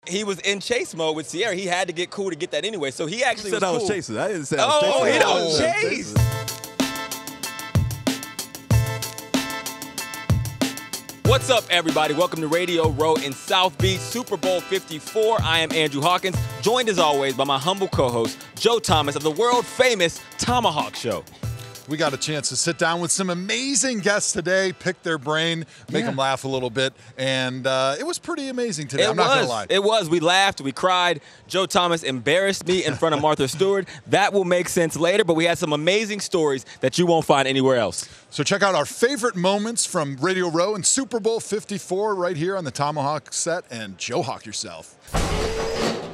he was in chase mode with Sierra. He had to get cool to get that anyway. So he actually was cool. I was chasing. I didn't say I was chasing. Oh, he don't chase. What's up, everybody? Welcome to Radio Row in South Beach, Super Bowl 54. I am Andrew Hawkins, joined as always by my humble co-host, Joe Thomas of the world-famous Thomahawk Show. We got a chance to sit down with some amazing guests today, pick their brain, make them laugh a little bit, and it was pretty amazing today. I'm not going to lie. It was. We laughed. We cried. Joe Thomas embarrassed me in front of Martha Stewart. That will make sense later, but we had some amazing stories that you won't find anywhere else. So check out our favorite moments from Radio Row and Super Bowl 54 right here on the Tomahawk set, and Joe Hawk yourself.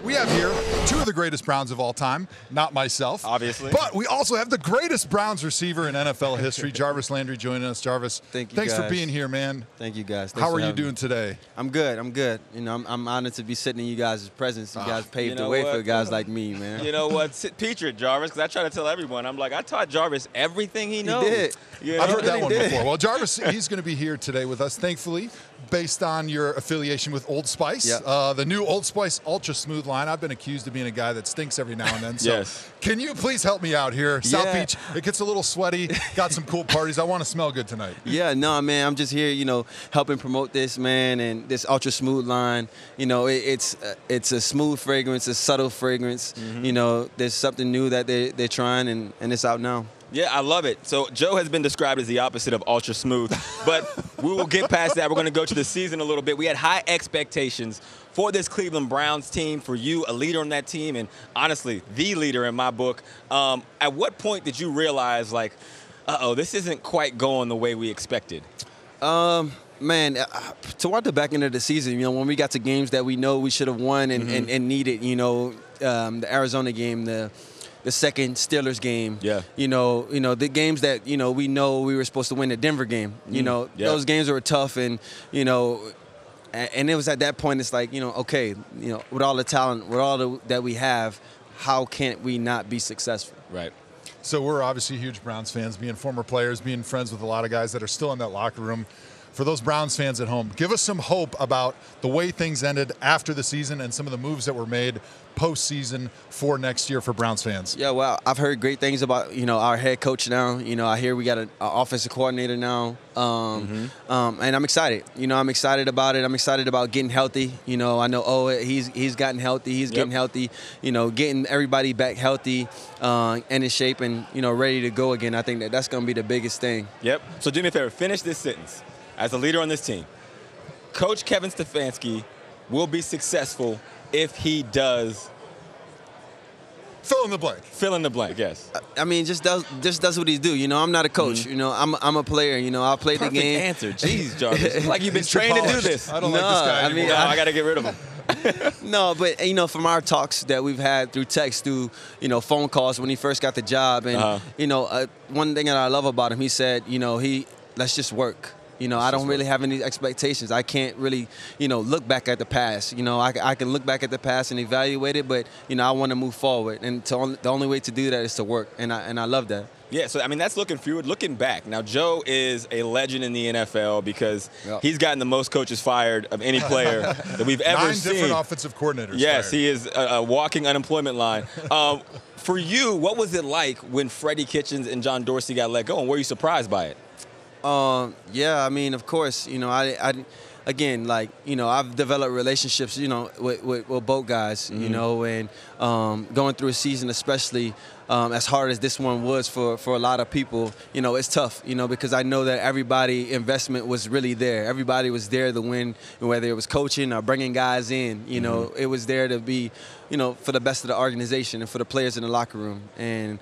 We have here two of the greatest Browns of all time, not myself. Obviously. But we also have the greatest Browns receiver in NFL history, Jarvis Landry, joining us. Jarvis, thanks for being here, man. Thank you, guys. How are you doing today? I'm good. I'm good. You know, I'm honored to be sitting in you guys' presence. You guys paved the way for guys like me, man. You know what? Feature it, Jarvis, because I try to tell everyone. I'm like, I taught Jarvis everything he knows. He did. You know? I've heard that one before. Well, Jarvis, he's going to be here today with us, thankfully, based on your affiliation with Old Spice. Yep. The new Old Spice Ultra Smooth line. I've been accused of being a guy that stinks every now and then. So yes. Can you please help me out here? South Beach, it gets a little sweaty. Got some cool parties. I want to smell good tonight. Yeah, no, man. I'm just here, you know, helping promote this, man, and this Ultra Smooth line. You know, it's a smooth fragrance, a subtle fragrance. Mm-hmm. You know, there's something new that they're trying, and it's out now. Yeah, I love it. So Joe has been described as the opposite of ultra smooth, but we will get past that. We're going to go to the season a little bit. We had high expectations for this Cleveland Browns team, for you, a leader on that team, and honestly, the leader in my book. At what point did you realize, like, uh-oh, this isn't quite going the way we expected? Man, toward the back end of the season, you know, when we got to games that we know we should have won and needed, you know, the Arizona game, the second Steelers game, you know, the games that, you know we were supposed to win, the Denver game, you know, those games were tough, and, you know, and it was at that point, it's like, you know, okay, you know, with all the talent, with all that we have, how can't we not be successful? Right. So we're obviously huge Browns fans, being former players, being friends with a lot of guys that are still in that locker room. For those Browns fans at home, give us some hope about the way things ended after the season and some of the moves that were made postseason for next year for Browns fans. Yeah, well, I've heard great things about, you know, our head coach now. You know, I hear we got an offensive coordinator now. And I'm excited. You know, I'm excited about it. I'm excited about getting healthy. You know, I know, he's gotten healthy. He's getting healthy. You know, getting everybody back healthy and in shape and, you know, ready to go again. I think that's going to be the biggest thing. Yep. So do me a favor, finish this sentence. As a leader on this team, Coach Kevin Stefanski will be successful if he does fill in the blank. Fill in the blank, yes. I mean, just does what he do. You know, I'm not a coach. You know, I'm a player. You know, I'll play the game. Answer. Jeez, Jarvis. It's like you've been trained to do this. I don't like this guy anymore. I mean, I got to get rid of him. No, but, you know, from our talks that we've had through text, through, you know, phone calls when he first got the job, and, you know, one thing that I love about him, he said, you know, let's just work. You know, I don't really have any expectations. I can't really, you know, look back at the past. You know, I can look back at the past and evaluate it, but, you know, I want to move forward. And the only way to do that is to work, and I love that. Yeah, so, I mean, that's looking forward. Looking back, now, Joe is a legend in the NFL because he's gotten the most coaches fired of any player that we've ever seen. 9 different offensive coordinators Yes, fired. he is a walking unemployment line. For you, what was it like when Freddie Kitchens and John Dorsey got let go, and were you surprised by it? Yeah, I mean, of course, you know, I again, like, you know, I've developed relationships, you know, with both guys, you know, and going through a season, especially as hard as this one was for a lot of people, you know, it's tough, you know, because I know that everybody investment was really there. Everybody was there to win, whether it was coaching or bringing guys in, you know, it was there to be, you know, for the best of the organization and for the players in the locker room. And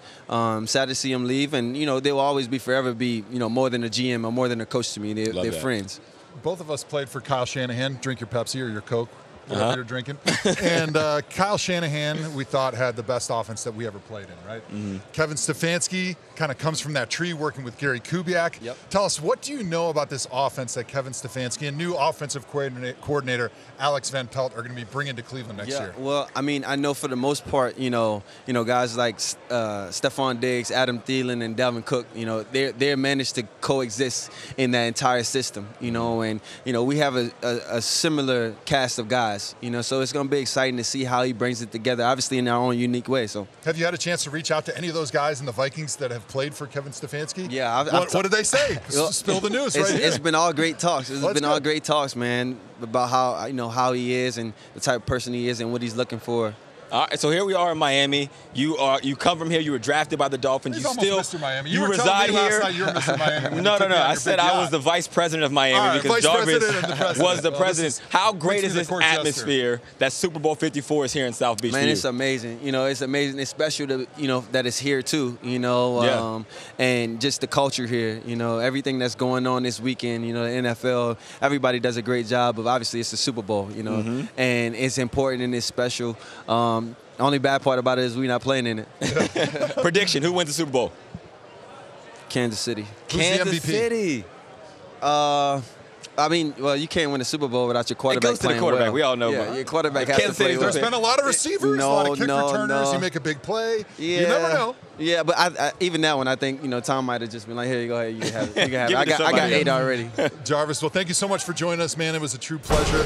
sad to see them leave. And, you know, they will always forever be, you know, more than a GM or more than a coach to me. They're friends. Both of us played for Kyle Shanahan. Drink your Pepsi or your Coke, whatever you're drinking. And Kyle Shanahan, we thought, had the best offense that we ever played in, right? Kevin Stefanski kind of comes from that tree working with Gary Kubiak. Tell us, what do you know about this offense that Kevin Stefanski and new offensive coordinator Alex Van Pelt are going to be bringing to Cleveland next year? Well, I mean, I know for the most part, you know, guys like Stefon Diggs, Adam Thielen, and Devin Cook, you know, they're managed to coexist in that entire system, you know, and, you know, we have a similar cast of guys. has. So it's going to be exciting to see how he brings it together, obviously in our own unique way. So, have you had a chance to reach out to any of those guys in the Vikings that have played for Kevin Stefanski? Yeah. What did they say? Spill the news right here. It's been all great talks. All great talks, man, about how he is and the type of person he is and what he's looking for. All right, so here we are in Miami. You come from here. You were drafted by the Dolphins. He's you almost still Mr. Miami. You were reside telling me here. Last night you were Mr. Miami. No. I said I was the vice president of Miami because Jarvis was the president. How great is this atmosphere that Super Bowl 54 is here in South Beach? Man, it's amazing. It's amazing. It's special that it's here too. And just the culture here. Everything that's going on this weekend. The NFL. Everybody does a great job. But obviously, it's the Super Bowl. And it's important and it's special. The only bad part about it is we're not playing in it. Prediction: who wins the Super Bowl? Kansas City. Who's Kansas the MVP? City. You can't win a Super Bowl without your quarterback. It goes to the playing quarterback. well. We all know. Yeah, your quarterback has Kansas to play City's well. There's been a lot of receivers, a lot of kick returners. No. You make a big play. Yeah. You never know. Yeah, but I, even that one, I think Tom might have just been like, "Here you go, you can have it. You can have it." Give it to I got somebody 8 already. Jarvis, well, thank you so much for joining us, man. It was a true pleasure.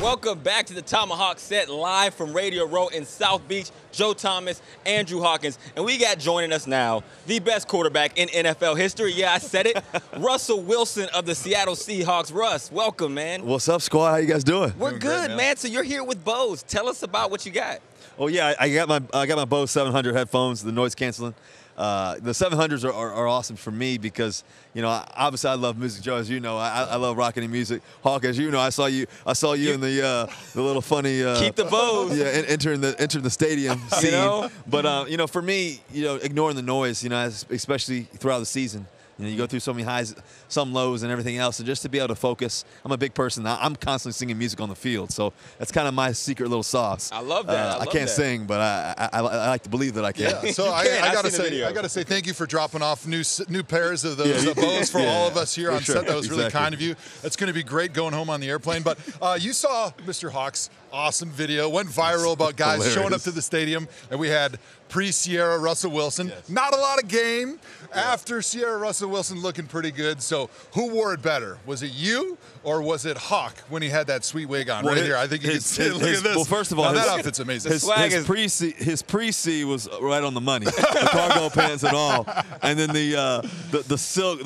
Welcome back to the Thomahawk set live from Radio Row in South Beach. Joe Thomas, Andrew Hawkins, and we got joining us now the best quarterback in NFL history. Yeah, I said it. Russell Wilson of the Seattle Seahawks. Russ, welcome, man. What's up, squad? How you guys doing? We're Doing good, great, man. So you're here with Bose. Tell us about what you got. Oh yeah, I got my Bose 700 headphones, the noise canceling. The 700s are awesome for me because obviously I love music, Joe, as you know. I love rocking and music. Hawk, as you know, I saw you in the little funny Keep the Bose. Yeah, entering the stadium scene. But for me, ignoring the noise, especially throughout the season. You go through so many highs, some lows, and everything else, and just to be able to focus. I'm a big person. I'm constantly singing music on the field, so that's kind of my secret little sauce. I love that. I can't sing, but I like to believe that I can. Yeah, so I gotta say thank you for dropping off new pairs of those Bose for all of us here on set. That was really kind of you. It's going to be great going home on the airplane. But you saw Mr. Hawk's awesome video, went viral about guys showing up to the stadium, and we had pre-Sierra Russell Wilson. Yes. Not a lot of game. After Sierra Russell Wilson looking pretty good. So who wore it better? Was it you or was it Hawk when he had that sweet wig on? Right here. I think you can see it. Look at this. Well, first of all, that outfit's amazing. His pre-C was right on the money. The cargo pants and all. And then the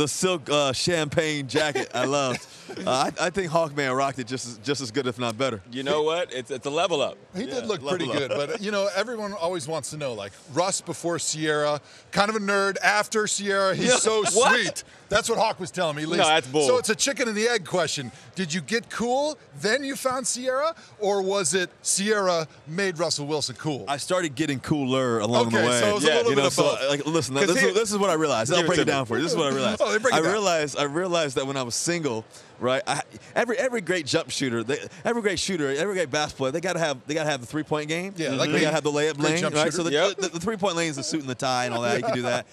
silk champagne jacket I loved. I think Hawkman rocked it just as good, if not better. You know what? It's a level up. He did look pretty good, but everyone always wants to know, like, Russ before Sierra, kind of a nerd. After Sierra, he's so sweet. That's what Hawk was telling me, at least. No, that's bull. So it's a chicken and the egg question. Did you get cool, then you found Sierra, or was it Sierra made Russell Wilson cool? I started getting cooler along the way. So it was a little bit of both. Listen, this is what I realized. I'll break it down for you. This is what I realized. I realized that when I was single, right? Every great jump shooter, every great basketball player, they gotta have the 3-point game. Yeah, like they gotta have the layup lane, right? So the 3-point lane is the suit and the tie and all that. You can do that.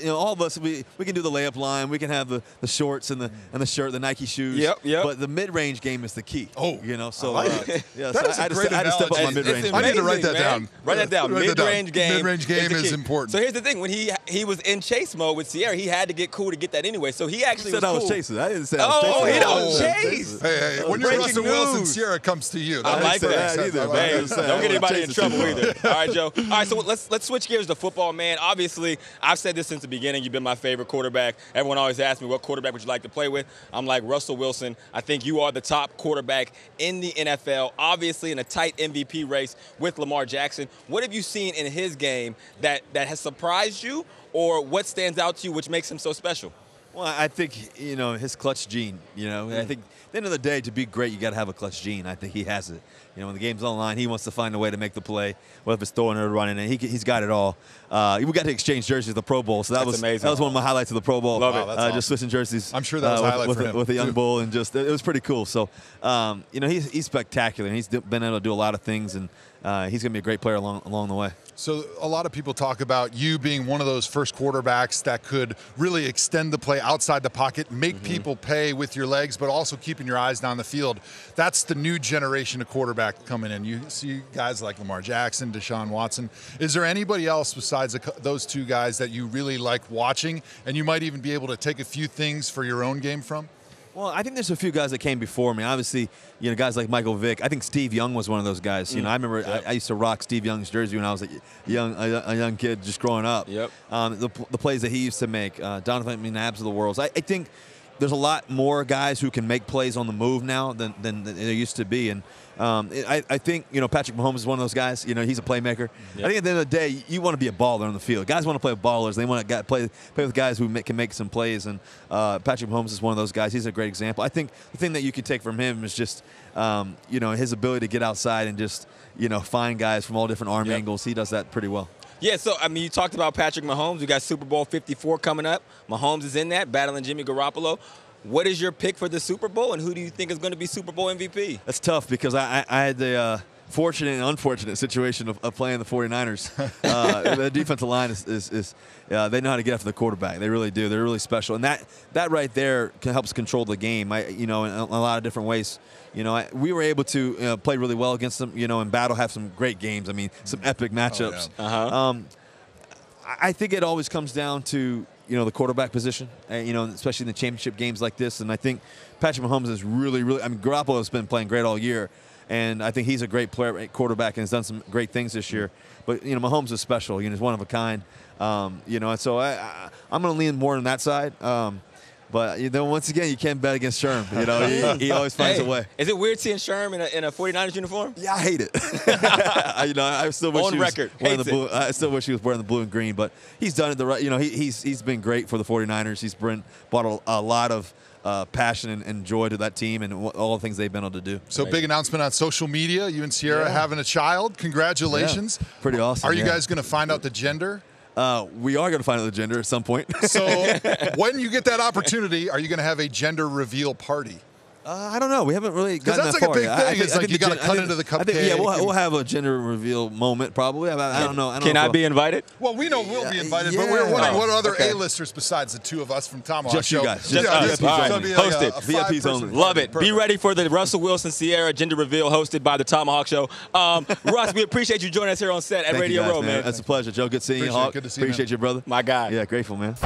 All of us, we can do the layup line. We can have the shorts and the shirt, the Nike shoes. Yep. But the mid-range game is the key. Oh, so I had to step up my mid-range. I need to write that down. Write that down. Mid-range game. Mid-range game is important. So here's the thing: when he was in chase mode with Sierra, he had to get cool to get that anyway. So he actually said I was cool. chasing. I didn't say I was chasing. Oh, he don't chase. Hey, when you're Russell Wilson, Sierra comes to you. I like that either. Don't get anybody in trouble either. All right, Joe. All right, so let's switch gears to football, man. Obviously, I've said this since the beginning. You've been my favorite quarterback. Everyone always asks me, what quarterback would you like to play with? I'm like, Russell Wilson. I think you are the top quarterback in the NFL, obviously in a tight MVP race with Lamar Jackson. What have you seen in his game that has surprised you, or what stands out to you which makes him so special? Well, I think, his clutch gene, I think at the end of the day, to be great, you got to have a clutch gene. I think he has it. When the game's on the line, he wants to find a way to make the play, whether it's throwing or running, and he's got it all. We got to exchange jerseys at the Pro Bowl, so that was amazing. That was one of my highlights of the Pro Bowl. Love it. Awesome. Just switching jerseys. I'm sure that was a highlight for him. With the young bull, and just it was pretty cool. So, he's spectacular, and he's been able to do a lot of things, and he's going to be a great player along the way. So a lot of people talk about you being one of those first quarterbacks that could really extend the play outside the pocket, make people pay with your legs, but also keeping your eyes down the field. That's the new generation of quarterback coming in. You see guys like Lamar Jackson, Deshaun Watson. Is there anybody else besides those two guys that you really like watching, and you might even be able to take a few things for your own game from? Well, I think there's a few guys that came before me. Obviously, guys like Michael Vick. I think Steve Young was one of those guys. I remember I used to rock Steve Young's jersey when I was a young kid just growing up. Yep. The plays that he used to make, Donovan McNabbs of the world. I think there's a lot more guys who can make plays on the move now than there used to be. And I think, Patrick Mahomes is one of those guys. He's a playmaker. Yep. I think at the end of the day, you want to be a baller on the field. Guys want to play with ballers. They want to play with guys who can make some plays. And Patrick Mahomes is one of those guys. He's a great example. I think the thing that you could take from him is just, his ability to get outside and just, find guys from all different arm angles. He does that pretty well. Yeah, so, you talked about Patrick Mahomes. We got Super Bowl 54 coming up. Mahomes is in that, battling Jimmy Garoppolo. What is your pick for the Super Bowl, and who do you think is going to be Super Bowl MVP? That's tough because I had the fortunate and unfortunate situation of playing the 49ers. The defensive line is they know how to get after the quarterback. They really do. They're really special. And that right there helps control the game, in a lot of different ways. We were able to play really well against them, and battle, have some great games. Some epic matchups. Oh, yeah. I think it always comes down to, the quarterback position, especially in the championship games like this. And I think Patrick Mahomes is really, Garoppolo has been playing great all year. And I think he's a great player, quarterback, and has done some great things this year. But, Mahomes is special. He's one of a kind. And so I'm going to lean more on that side. But once again, you can't bet against Sherm. He always finds a way. Is it weird seeing Sherm in a 49ers uniform? Yeah, I hate it. I still wish On record, wearing the blue. I still wish he was wearing the blue and green. But he's done it the right. He's been great for the 49ers. He's brought a lot of passion and joy to that team and all the things they've been able to do. So big announcement on social media. You and Sierra having a child. Congratulations. Yeah, pretty awesome. Are you guys going to find out the gender? We are going to find out the gender at some point. So when you get that opportunity, are you going to have a gender reveal party? I don't know. We haven't really gotten that far. Because that's like a big thing. It's like you got to cut into the cupcake. We'll have a gender reveal moment probably. I don't know. Can I be invited? Well, we know we'll be invited, but we were wondering what other A-listers besides the two of us from Tomahawk Just Show. you guys. Just us. All right. Hosted. VIPs only. Love it. Be ready for the Russell Wilson Sierra gender reveal hosted by the Tomahawk Show. Russ, we appreciate you joining us here on set at Radio Row, man. That's a pleasure, Joe. Good seeing you, Hawk. Good to see you. Appreciate you, brother. My guy. Yeah, grateful, man.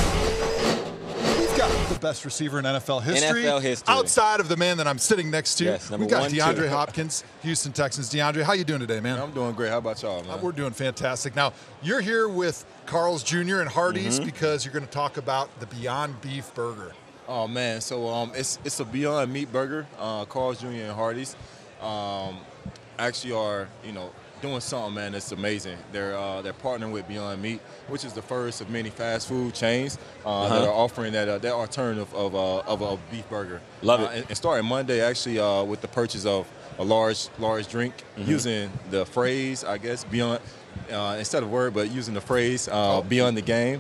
The best receiver in NFL history. NFL history. Outside of the man that I'm sitting next to. Yes, we got 1, DeAndre 2. Hopkins, Houston Texans. DeAndre, how you doing today, man? I'm doing great. How about y'all, man? We're doing fantastic. Now, you're here with Carl's Jr. and Hardee's because you're going to talk about the Beyond Beef Burger. Oh man, so it's a Beyond Meat burger. Carl's Jr. and Hardee's actually are doing something, man. It's amazing. They're partnering with Beyond Meat, which is the first of many fast food chains that are offering that alternative of a beef burger. Love it. And starting Monday, actually, with the purchase of a large drink, using the phrase, I guess, Beyond instead of word, but using the phrase Beyond the Game.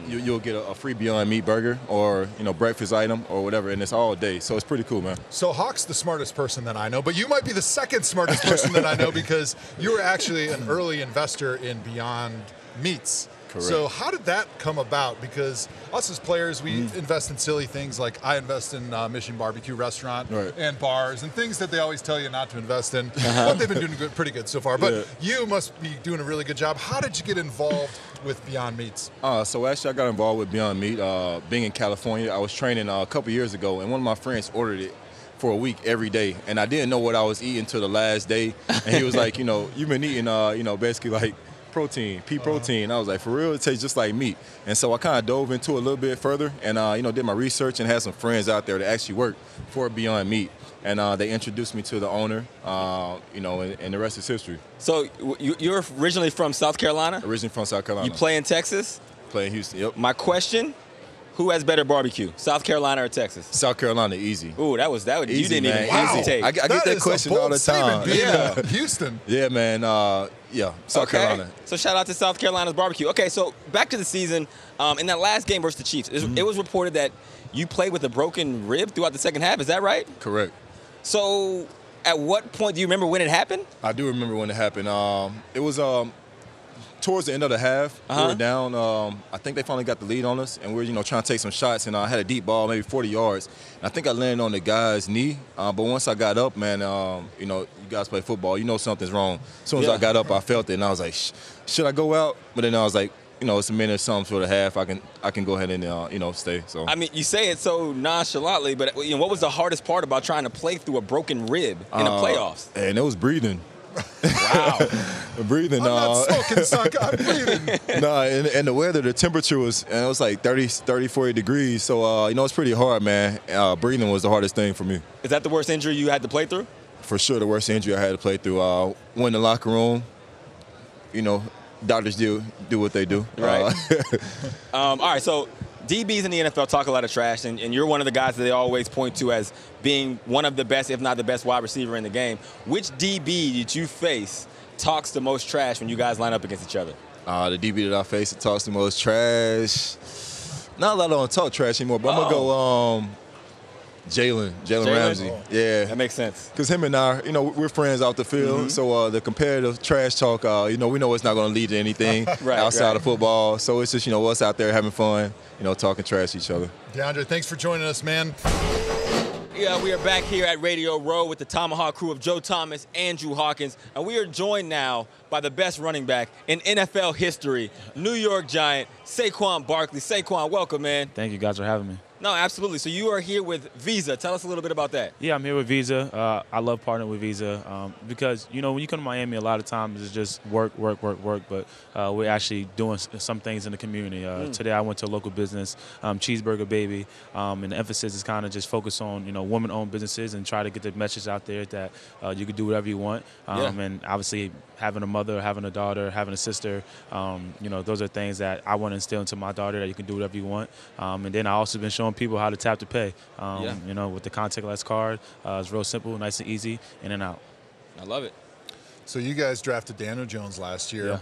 You'll get a free Beyond Meat burger or breakfast item or whatever, and it's all day. So it's pretty cool, man. So Hawk's the smartest person that I know, but you might be the second smartest person that I know because you were actually an early investor in Beyond Meats. Correct. So how did that come about? Because us as players, we invest in silly things like I invest in Mission Barbecue Restaurant and bars and things that they always tell you not to invest in. But they've been doing pretty good so far. But you must be doing a really good job. How did you get involved with Beyond Meats? So actually I got involved with Beyond Meat being in California. I was training a couple years ago, and one of my friends ordered it for a week every day, and I didn't know what I was eating till the last day. And he was like, you've been eating, basically like pea protein. I was like, for real? It tastes just like meat. And so I kind of dove into it a little bit further and, did my research and had some friends out there that actually work for Beyond Meat. And they introduced me to the owner, and the rest is history. So you're originally from South Carolina? Originally from South Carolina. You play in Texas? Play in Houston, yep. My question, who has better barbecue, South Carolina or Texas? South Carolina, easy. Ooh, that easy, you didn't man. even hesitate. I get that question all the time. Yeah, Houston. Yeah, man. South Carolina. So shout out to South Carolina's barbecue. Okay, so back to the season. In that last game versus the Chiefs, it was reported that you played with a broken rib throughout the second half. Is that right? Correct. So at what point do you remember when it happened? I do remember when it happened. It was towards the end of the half. We were down. I think they finally got the lead on us, and we were trying to take some shots. And I had a deep ball, maybe 40 yards. And I think I landed on the guy's knee. But once I got up, man, you guys play football. You know something's wrong. As soon as I got up, I felt it, and I was like, should I go out? But then I was like, it's a minute or something for the half, I can go ahead and stay. So I mean, you say it so nonchalantly, but what was the hardest part about trying to play through a broken rib in the playoffs? And it was breathing. Wow. Breathing. I'm not smoking, son. I'm breathing. And the weather, the temperature it was like 30, 40 degrees. So, it's pretty hard, man. Breathing was the hardest thing for me. Is that the worst injury you had to play through? For sure, the worst injury I had to play through. Went in the locker room, doctors do what they do. Right. All right, so DBs in the NFL talk a lot of trash, and you're one of the guys that they always point to as being one of the best, if not the best, wide receiver in the game. Which DB did you face talks the most trash when you guys line up against each other? The DB that I face that talks the most trash. Not a lot of them talk trash anymore, but I'm going to go Jalen Ramsey. Yeah. That makes sense. Because him and I, we're friends out the field, so the competitive trash talk, we know it's not going to lead to anything outside of football. So it's just, us out there having fun, talking trash to each other. DeAndre, thanks for joining us, man. Yeah, we are back here at Radio Row with the Thomahawk crew of Joe Thomas, Andrew Hawkins, and we are joined now by the best running back in NFL history, New York Giant, Saquon Barkley. Saquon, welcome, man. Thank you guys for having me. No, absolutely. So you are here with Visa. Tell us a little bit about that. Yeah, I'm here with Visa. I love partnering with Visa because, when you come to Miami, a lot of times it's just work. But we're actually doing some things in the community. Today I went to a local business, Cheeseburger Baby, and the emphasis is kind of just focus on, women-owned businesses and try to get the message out there that you can do whatever you want. And obviously having a mother, having a daughter, having a sister, those are things that I want to instill into my daughter, that you can do whatever you want. And then I also been showing people how to tap to pay, with the contactless card. It's real simple, nice and easy, in and out. I love it. So you guys drafted Daniel Jones last year. Yeah.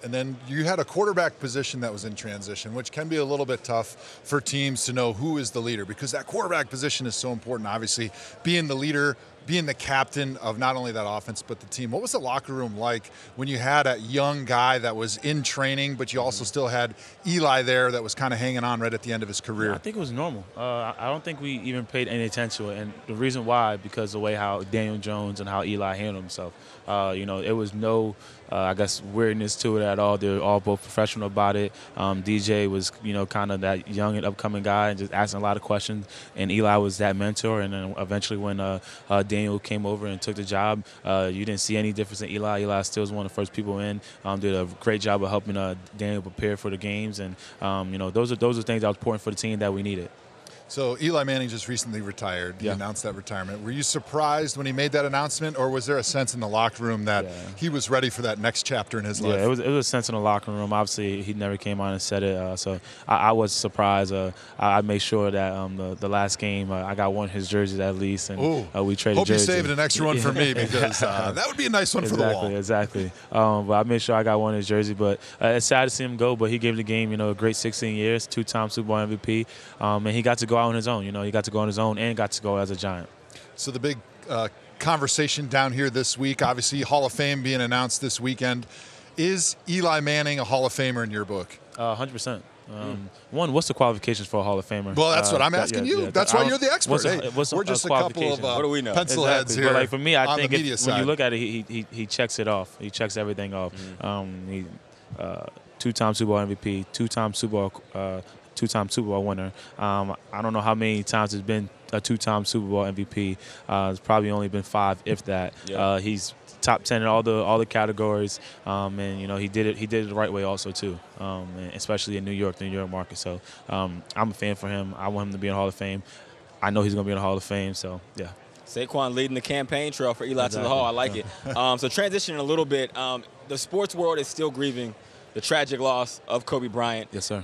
And then you had a quarterback position that was in transition, which can be a little bit tough for teams to know who is the leader, because that quarterback position is so important, obviously, being the leader, being the captain of not only that offense but the team. What was the locker room like when you had a young guy that was in training, but you also still had Eli there that was kind of hanging on right at the end of his career? Yeah, I think it was normal. I don't think we even paid any attention to it, and the reason why, because the way how Daniel Jones and how Eli handled himself. It was no, weirdness to it at all. They were all both professional about it. DJ was, kind of that young and upcoming guy and just asking a lot of questions. And Eli was that mentor. And then eventually when Daniel came over and took the job, you didn't see any difference in Eli. Eli still was one of the first people in. Did a great job of helping Daniel prepare for the games. And, those are things that was important for the team that we needed. So Eli Manning just recently retired. He Yeah. announced that retirement. Were you surprised when he made that announcement, or was there a sense in the locker room that he was ready for that next chapter in his life? Yeah, it was a sense in the locker room. Obviously, he never came on and said it, so I was surprised. I made sure that the last game I got one of his jerseys at least, and we traded Hope jerseys. you saved an extra one for me, because that would be a nice one for the wall. Exactly. But I made sure I got one of his jerseys. But it's sad to see him go, but he gave the game, a great 16 years, 2-time Super Bowl MVP, and he got to go out on his own. He got to go on his own and got to go as a Giant. So the big conversation down here this week, obviously Hall of Fame being announced this weekend. Is Eli Manning a Hall of Famer in your book? 100%. One, what's the qualifications for a Hall of Famer? Well, that's what I'm asking you. That's why you're the expert. We're just a couple of what do we know? pencil heads here. But like for me, I think when you look at it, he checks it off. He checks everything off. Two-time Super Bowl MVP, two-time Super Bowl winner. I don't know how many times it's been a two-time Super Bowl MVP. It's probably only been 5, if that. Yeah. He's top 10 in all the categories, and he did it the right way also too, especially in New York, the New York market. So I'm a fan for him. I want him to be in the Hall of Fame. I know he's going to be in the Hall of Fame. So yeah. Saquon leading the campaign trail for Eli to the Hall. I like it. So transitioning a little bit, the sports world is still grieving the tragic loss of Kobe Bryant. Yes, sir.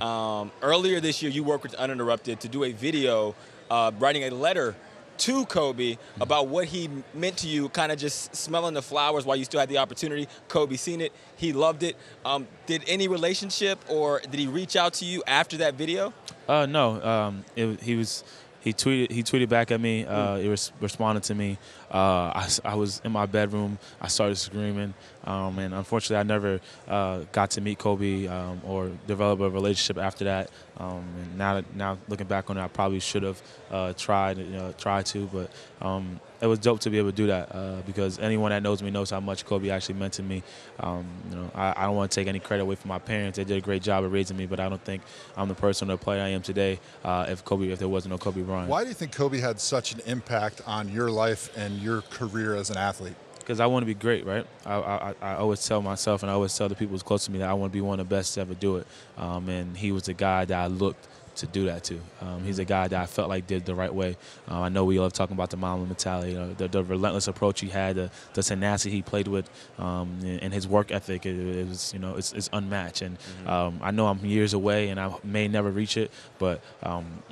Earlier this year, you worked with Uninterrupted to do a video writing a letter to Kobe about what he meant to you, kind of just smelling the flowers while you still had the opportunity. Kobe seen it. He loved it. Did any relationship, or did he reach out to you after that video? No. He tweeted back at me. He responded to me. I was in my bedroom. I started screaming, and unfortunately, I never got to meet Kobe or develop a relationship after that. And now looking back on it, I probably should have tried to, but it was dope to be able to do that because anyone that knows me knows how much Kobe actually meant to me. I don't want to take any credit away from my parents. They did a great job of raising me, but I don't think I'm the person or player I am today if there wasn't no Kobe Bryant. Why do you think Kobe had such an impact on your life and your career as an athlete? Because I want to be great, right? I always tell myself and I always tell the people who's close to me that I want to be one of the best to ever do it. And he was the guy that I looked to do that to. He's a guy that I felt like did the right way. I know we love talking about the Mamba mentality, the relentless approach he had, the tenacity he played with, and his work ethic. It was, it's unmatched. And I know I'm years away, and I may never reach it, but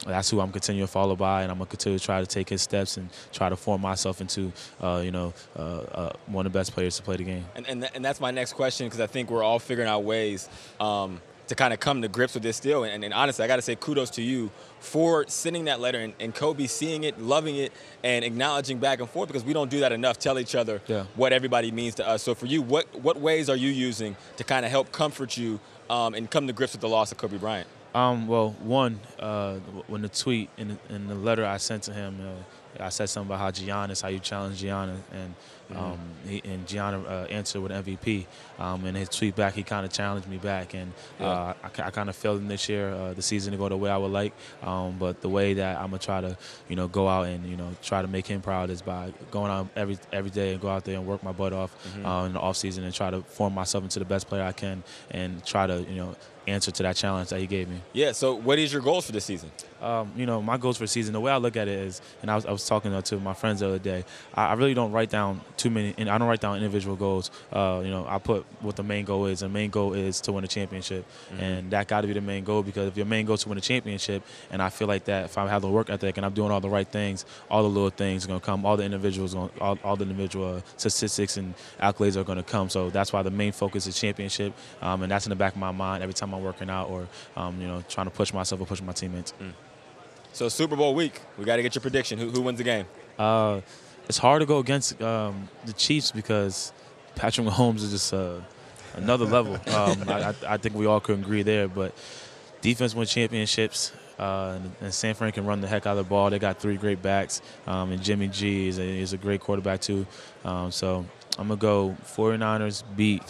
that's who I'm continuing to follow by, and I'm gonna continue to try to take his steps and try to form myself into, one of the best players to play the game. And that's my next question, because I think we're all figuring out ways to kind of come to grips with this still. And honestly, I got to say kudos to you for sending that letter and Kobe seeing it, loving it, and acknowledging back and forth, because we don't do that enough, tell each other what everybody means to us. So for you, what ways are you using to kind of help comfort you and come to grips with the loss of Kobe Bryant? Well, one, when the tweet in the letter I sent to him, I said something about how you challenged Giannis, and Giannis answered with MVP. And his tweet back, he kind of challenged me back, and I kind of failed him this year, the season to go the way I would like. But the way that I'm gonna try to, go out and try to make him proud is by going out every day and go out there and work my butt off in the off season and try to form myself into the best player I can and try to answer to that challenge that he gave me. Yeah. So what is your goals for this season? My goals for the season, the way I look at it is, and I was talking to my friends the other day, I really don't write down too many, and I don't write down individual goals. I put what the main goal is, and the main goal is to win a championship. And that got to be the main goal, because if your main goal is to win a championship, and I feel like that if I have the work ethic and I'm doing all the right things, all the little things are going to come, all the individual statistics and accolades are going to come. So that's why the main focus is championship, and that's in the back of my mind every time I'm working out or, trying to push myself or push my teammates. So Super Bowl week, we got to get your prediction. Who wins the game? It's hard to go against the Chiefs because Patrick Mahomes is just another level. I think we all could agree there. But defense wins championships, and San Fran can run the heck out of the ball. They got 3 great backs, and Jimmy G is a great quarterback too. So I'm going to go 49ers beat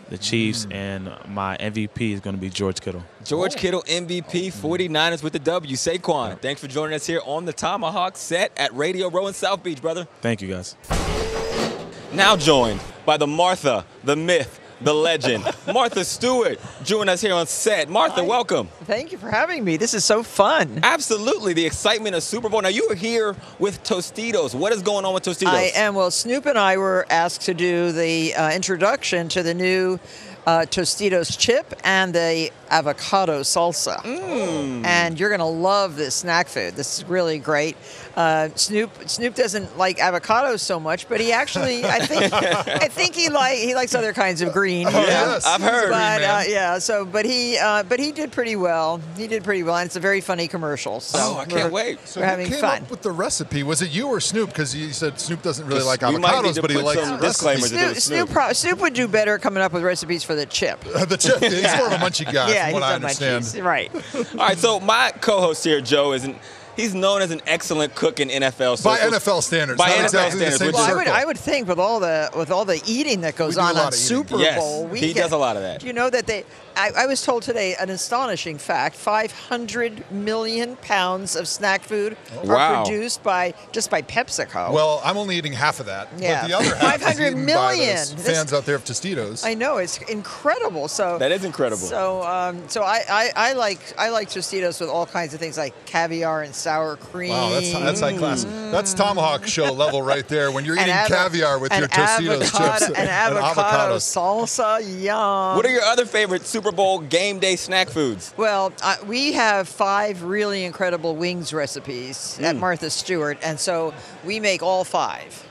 the Chiefs, and my MVP is going to be George Kittle. George Kittle, MVP, 49ers with the W. Saquon, thanks for joining us here on the Thomahawk set at Radio Row in South Beach, brother. Thank you, guys. Now joined by the Martha, the myth, the legend, Martha Stewart, joining us here on set. Martha, welcome. Thank you for having me. This is so fun. Absolutely. The excitement of Super Bowl. Now, you are here with Tostitos. What is going on with Tostitos? I am. Well, Snoop and I were asked to do the introduction to the new Tostitos chip and the avocado salsa. And you're going to love this snack food. This is really great. Snoop doesn't like avocados so much, but he actually, I think he likes other kinds of green. Yes, I've heard. But he did pretty well. He did pretty well, and it's a very funny commercial. So I can't wait. So we're who having came fun. up with the recipe? Was it you or Snoop? Because you said Snoop doesn't really like We might need avocados, to but he put likes some recipes. disclaimers. Snoop would do better coming up with recipes for the chip. The chip, he's more of a munchy guy, Yeah, from what he's I done understand. munchies. Right. All right, so my co-host here, Joe, he's known as an excellent cook in NFL circles. By NFL standards. By not NFL exactly standards, the same which Well, circle. I would think with all the eating that goes We do a on lot of eating. Super Yes, Bowl he weekend. does a lot of that. Do you know that I was told today an astonishing fact: 500 million pounds of snack food Wow. are produced by PepsiCo. Well, I'm only eating half of that. Yeah. But the other half is 500 eaten million. by those fans out there of Tostitos. I know, it's incredible. So That is incredible. So I like Tostitos with all kinds of things like caviar and sour cream. Wow, that's high class. That's Tomahawk Show level right there. When you're eating And caviar with your Tostitos avocado, chips and avocado salsa. Yum. What are your other favorite Super Bowl game day snack foods? Well, we have 5 really incredible wings recipes at Martha Stewart, and so we make all 5.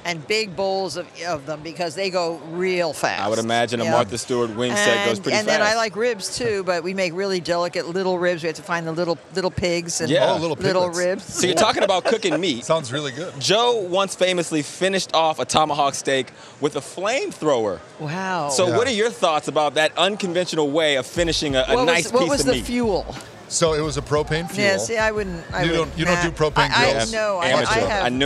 and big bowls of them because they go real fast. I would imagine a Martha Stewart wing set goes pretty fast. And then I like ribs too, but we make really delicate little ribs. We have to find the little pigs and little ribs. So you're talking about cooking meat. Sounds really good. Joe once famously finished off a tomahawk steak with a flamethrower. Wow. So what are your thoughts about that unconventional way of finishing a nice piece of meat? What was the fuel? So it was a propane fuel. Yeah, see, I wouldn't. You don't do propane grills? No,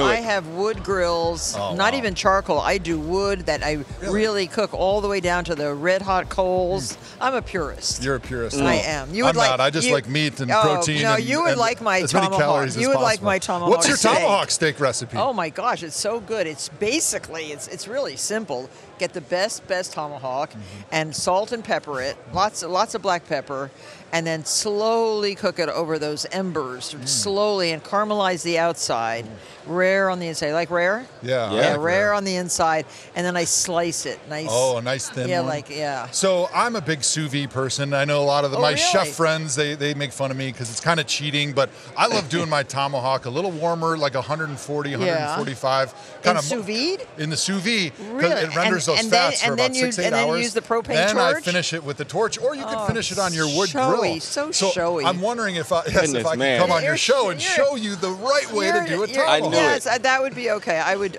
I have wood grills, not even charcoal. I do wood that I really cook all the way down to the red hot coals. I'm a purist. You're a purist. I am. I'm not. I just like meat and protein. No, and, you would like my tomahawk. You would like my tomahawk. What's your tomahawk steak recipe? Oh my gosh, it's so good. It's basically it's really simple. Get the best tomahawk and salt and pepper it. Lots of black pepper. And then slowly cook it over those embers, slowly, and caramelize the outside, rare on the inside. Like rare? Yeah, like rare on the inside, and then I slice it nice. Oh, a nice thin one. So I'm a big sous vide person. I know a lot of my chef friends, they make fun of me because it's kind of cheating, but I love doing my tomahawk a little warmer, like 140, 145. Kind of sous vide? In the sous vide, because really? it renders those fats for about 6-8 hours. And then you use the propane torch? Then I finish it with the torch, or you can finish it on your wood grill. So showy. I'm wondering if I can come on your show and show you the right way to do a tomahawk. Yes, that would be okay. I would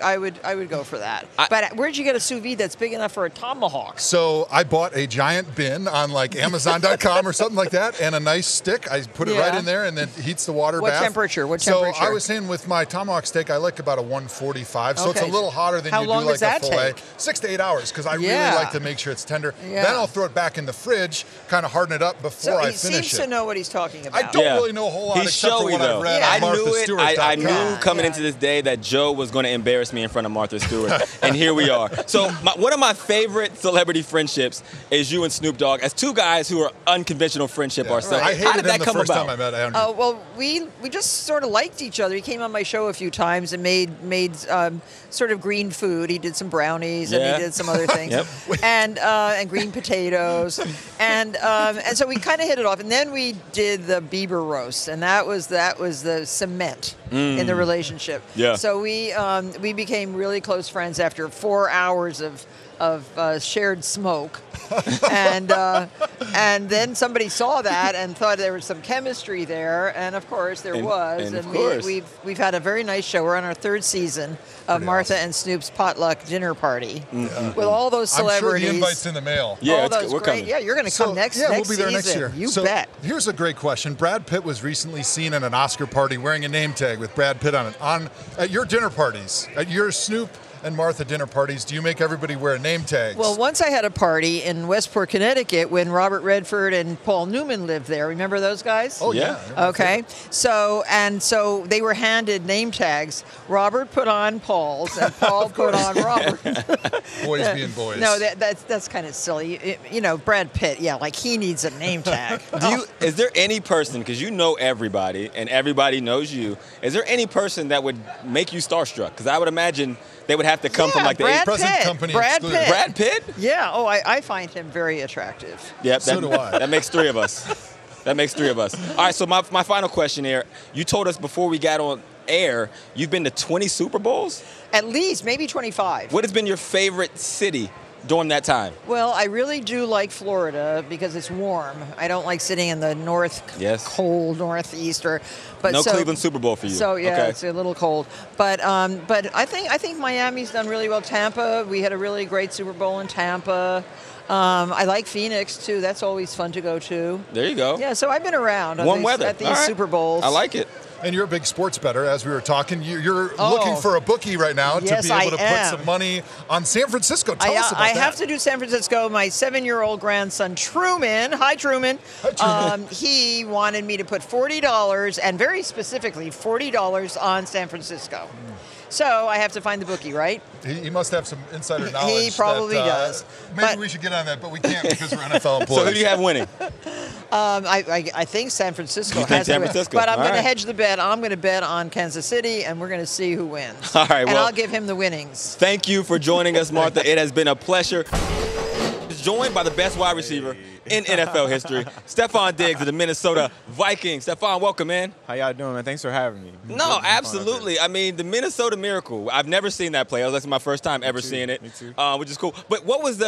go for that. But where'd you get a sous vide that's big enough for a tomahawk? So I bought a giant bin on like Amazon.com or something like that, and a nice stick. I put it right in there, and then heats the water bath. What temperature? So I was saying with my tomahawk steak, I like about a 145. So it's a little hotter than you do like a fillet. 6 to 8 hours because I really like to make sure it's tender. Then I'll throw it back in the fridge, kind of harden it up before I finish it. He seems to know what he's talking about. I don't really know a whole lot except for what I've read on Martha Stewart. I knew coming into this day that Joe was going to embarrass me in front of Martha Stewart, and here we are. So one of my favorite celebrity friendships is you and Snoop Dogg, as two guys who are unconventional friendship ourselves. I hated him the first time I met Andrew. Well, we just sort of liked each other. He came on my show a few times and made sort of green food. He did some brownies and he did some other things, and green potatoes, and so we kind of hit it off. And then we did the Bieber roast, and that was the cement in the relationship. Yeah. So we became really close friends after 4 hours of shared smoke, and then somebody saw that and thought there was some chemistry there, and of course there was, and we've had a very nice show. We're on our 3rd season of Martha and Snoop's potluck dinner party with all those celebrities. I'm sure the invite's in the mail. Yeah, we're coming. Yeah, you're going to come next. Yeah, we'll be there season. next year. You bet. Here's a great question. Brad Pitt was recently seen at an Oscar party wearing a name tag with Brad Pitt on it. At your dinner parties, at your Snoop and Martha dinner parties, do you make everybody wear name tags? Well, once I had a party in Westport, Connecticut when Robert Redford and Paul Newman lived there. Remember those guys? Oh, yeah. Okay. So they were handed name tags. Robert put on Paul's and Paul put on Robert's. Boys being boys. No, that's kind of silly. Brad Pitt, like he needs a name tag. Is there any person, because you know everybody and everybody knows you, is there any person that would make you starstruck? Because I would imagine they would have to come from like the present company Brad excluded. Pitt. Brad Pitt? Yeah. Oh, I find him very attractive. Yep. So do I. That makes 3 of us. That makes 3 of us. All right. So my final question here. You told us before we got on air, you've been to 20 Super Bowls? At least, maybe 25. What has been your favorite city during that time? Well, I really do like Florida because it's warm. I don't like sitting in the cold northeast but no Cleveland Super Bowl for you. So it's a little cold. But I think Miami's done really well. Tampa, we had a really great Super Bowl in Tampa. I like Phoenix too. That's always fun to go to. There you go. Yeah, so I've been around at these Super Bowls. I like it. And you're a big sports bettor, as we were talking. You're looking for a bookie right now to be able to put some money on San Francisco. Tell us about that. I have to do San Francisco. My 7-year-old grandson, Truman. Hi, Truman. He wanted me to put $40, and very specifically $40 on San Francisco. So I have to find the bookie, right? He must have some insider knowledge. He probably does. Maybe we should get on that, but we can't because we're NFL employees. So who do you have winning? I think San Francisco has San to win. Francisco? But I'm All going to right. hedge the bet. I'm going to bet on Kansas City, and we're going to see who wins. All right, and I'll give him the winnings. Thank you for joining us, Martha. It has been a pleasure. is joined by the best wide receiver in NFL history, Stefon Diggs of the Minnesota Vikings. Stefon, welcome, man. How y'all doing, man? Thanks for having me. No, absolutely. I mean, the Minnesota Miracle. I've never seen that play. That's my first time ever seeing it, Me too. which is cool. But what was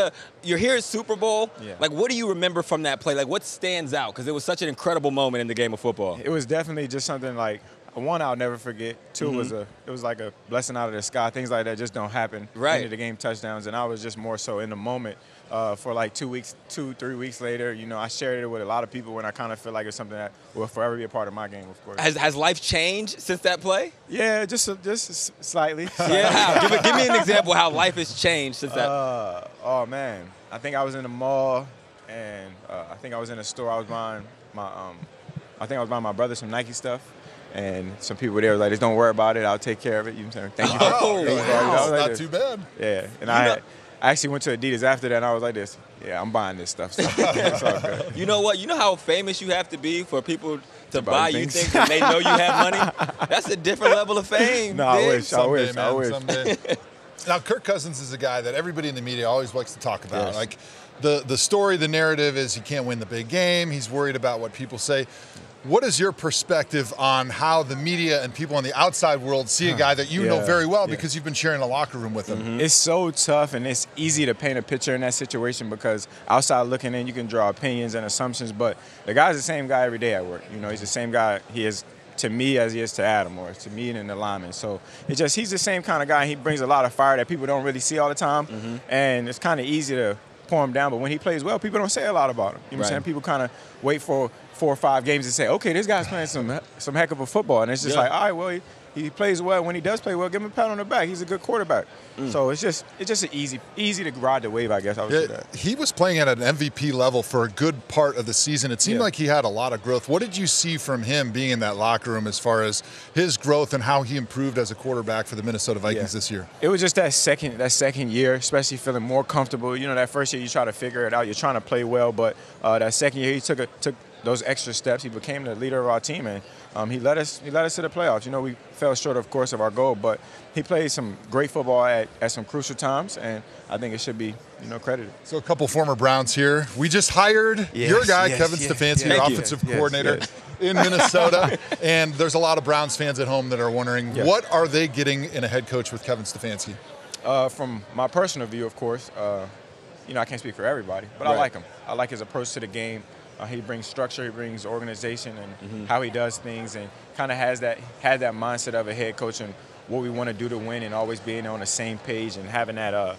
you're here at Super Bowl. Yeah. Like, what do you remember from that play? Like, what stands out? Because it was such an incredible moment in the game of football. It was definitely just something like, one, I'll never forget. Two, it was like a blessing out of the sky. Things like that just don't happen. Right. End of the game touchdowns, and I was just more so in the moment. For like 3 weeks later, you know, I shared it with a lot of people, and I kind of feel like it's something that will forever be a part of my game, of course. Has life changed since that play? Yeah, just slightly. Yeah, how? Give me an example how life has changed since that. Oh man, I think I was in the mall, and I think I was in a store. I was buying my brother some Nike stuff. And some people there were like, "Don't worry about it. I'll take care of it." You know what I'm saying? Thank you. That's not too bad. Yeah, and I actually went to Adidas after that, and I was like this. Yeah, I'm buying this stuff. So it's all good. You know what? You know how famous you have to be for people to buy you things. things and they know you have money? That's a different level of fame. No, I wish. Someday. Now, Kirk Cousins is a guy that everybody in the media always likes to talk about. Yes. Like the story, the narrative is he can't win the big game. He's worried about what people say. What is your perspective on how the media and people in the outside world see a guy that you know very well because you've been sharing a locker room with him? It's so tough, and it's easy to paint a picture in that situation because outside looking in, you can draw opinions and assumptions, but the guy's the same guy every day at work. You know, he's the same guy he is to me as he is to Adam or to me and the lineman. So he's the same kind of guy. He brings a lot of fire that people don't really see all the time, and it's kind of easy to pour him down, but when he plays well, people don't say a lot about him. You know what I'm saying? People kind of wait for 4 or 5 games and say, okay, this guy's playing some heck of a football. And it's just like, all right, well, he plays well. When he does play well, give him a pat on the back. He's a good quarterback. So it's just an easy to ride the wave, I guess I would say that. He was playing at an MVP level for a good part of the season. It seemed like he had a lot of growth. What did you see from him being in that locker room as far as his growth and how he improved as a quarterback for the Minnesota Vikings this year? It was just that second year, especially feeling more comfortable. You know, that first year you try to figure it out. You're trying to play well, but that second year he took those extra steps. He became the leader of our team, and he led us to the playoffs. You know, we fell short, of course, of our goal, but he played some great football at some crucial times, and I think it should be, credited. So a couple former Browns here. We just hired your guy, Kevin Stefanski, your offensive coordinator in Minnesota, and there's a lot of Browns fans at home that are wondering, what are they getting in a head coach with Kevin Stefanski? From my personal view, of course, I can't speak for everybody, but I like him. I like his approach to the game. He brings structure, he brings organization, and how he does things, and kind of had that mindset of a head coach and what we want to do to win, and always being on the same page and having that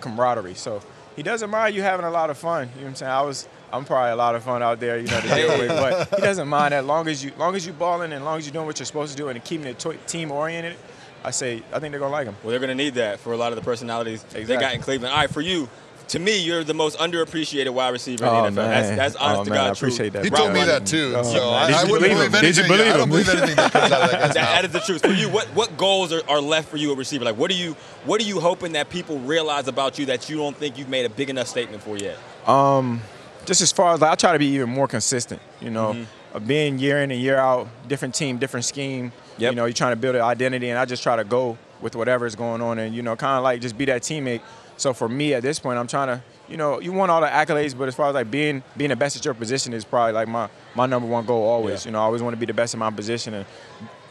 camaraderie. So he doesn't mind you having a lot of fun. You know what I'm saying? I'm probably a lot of fun out there, to deal with, but he doesn't mind that. Long as you balling and long as you're doing what you're supposed to do and keeping it team oriented, I think they're gonna like him. Well, they're gonna need that for a lot of the personalities they got in Cleveland. All right, for you. To me, you're the most underappreciated wide receiver in the NFL. That's honest to God I true. appreciate that. He told me that too. So I wouldn't believe anything. Did you believe him? I don't believe anything that comes out of that guy's mouth. That is the truth. For you, what goals are left for you at receiver? Like, what are you hoping that people realize about you that you don't think you've made a big enough statement for yet? Just as far as I try to be even more consistent. Being year in and year out, different team, different scheme. You're trying to build an identity, and I just try to go with whatever is going on, and kind of like just be that teammate. So for me at this point, I'm trying to, you want all the accolades, but as far as like being the best at your position is probably like my number one goal always. I always want to be the best in my position and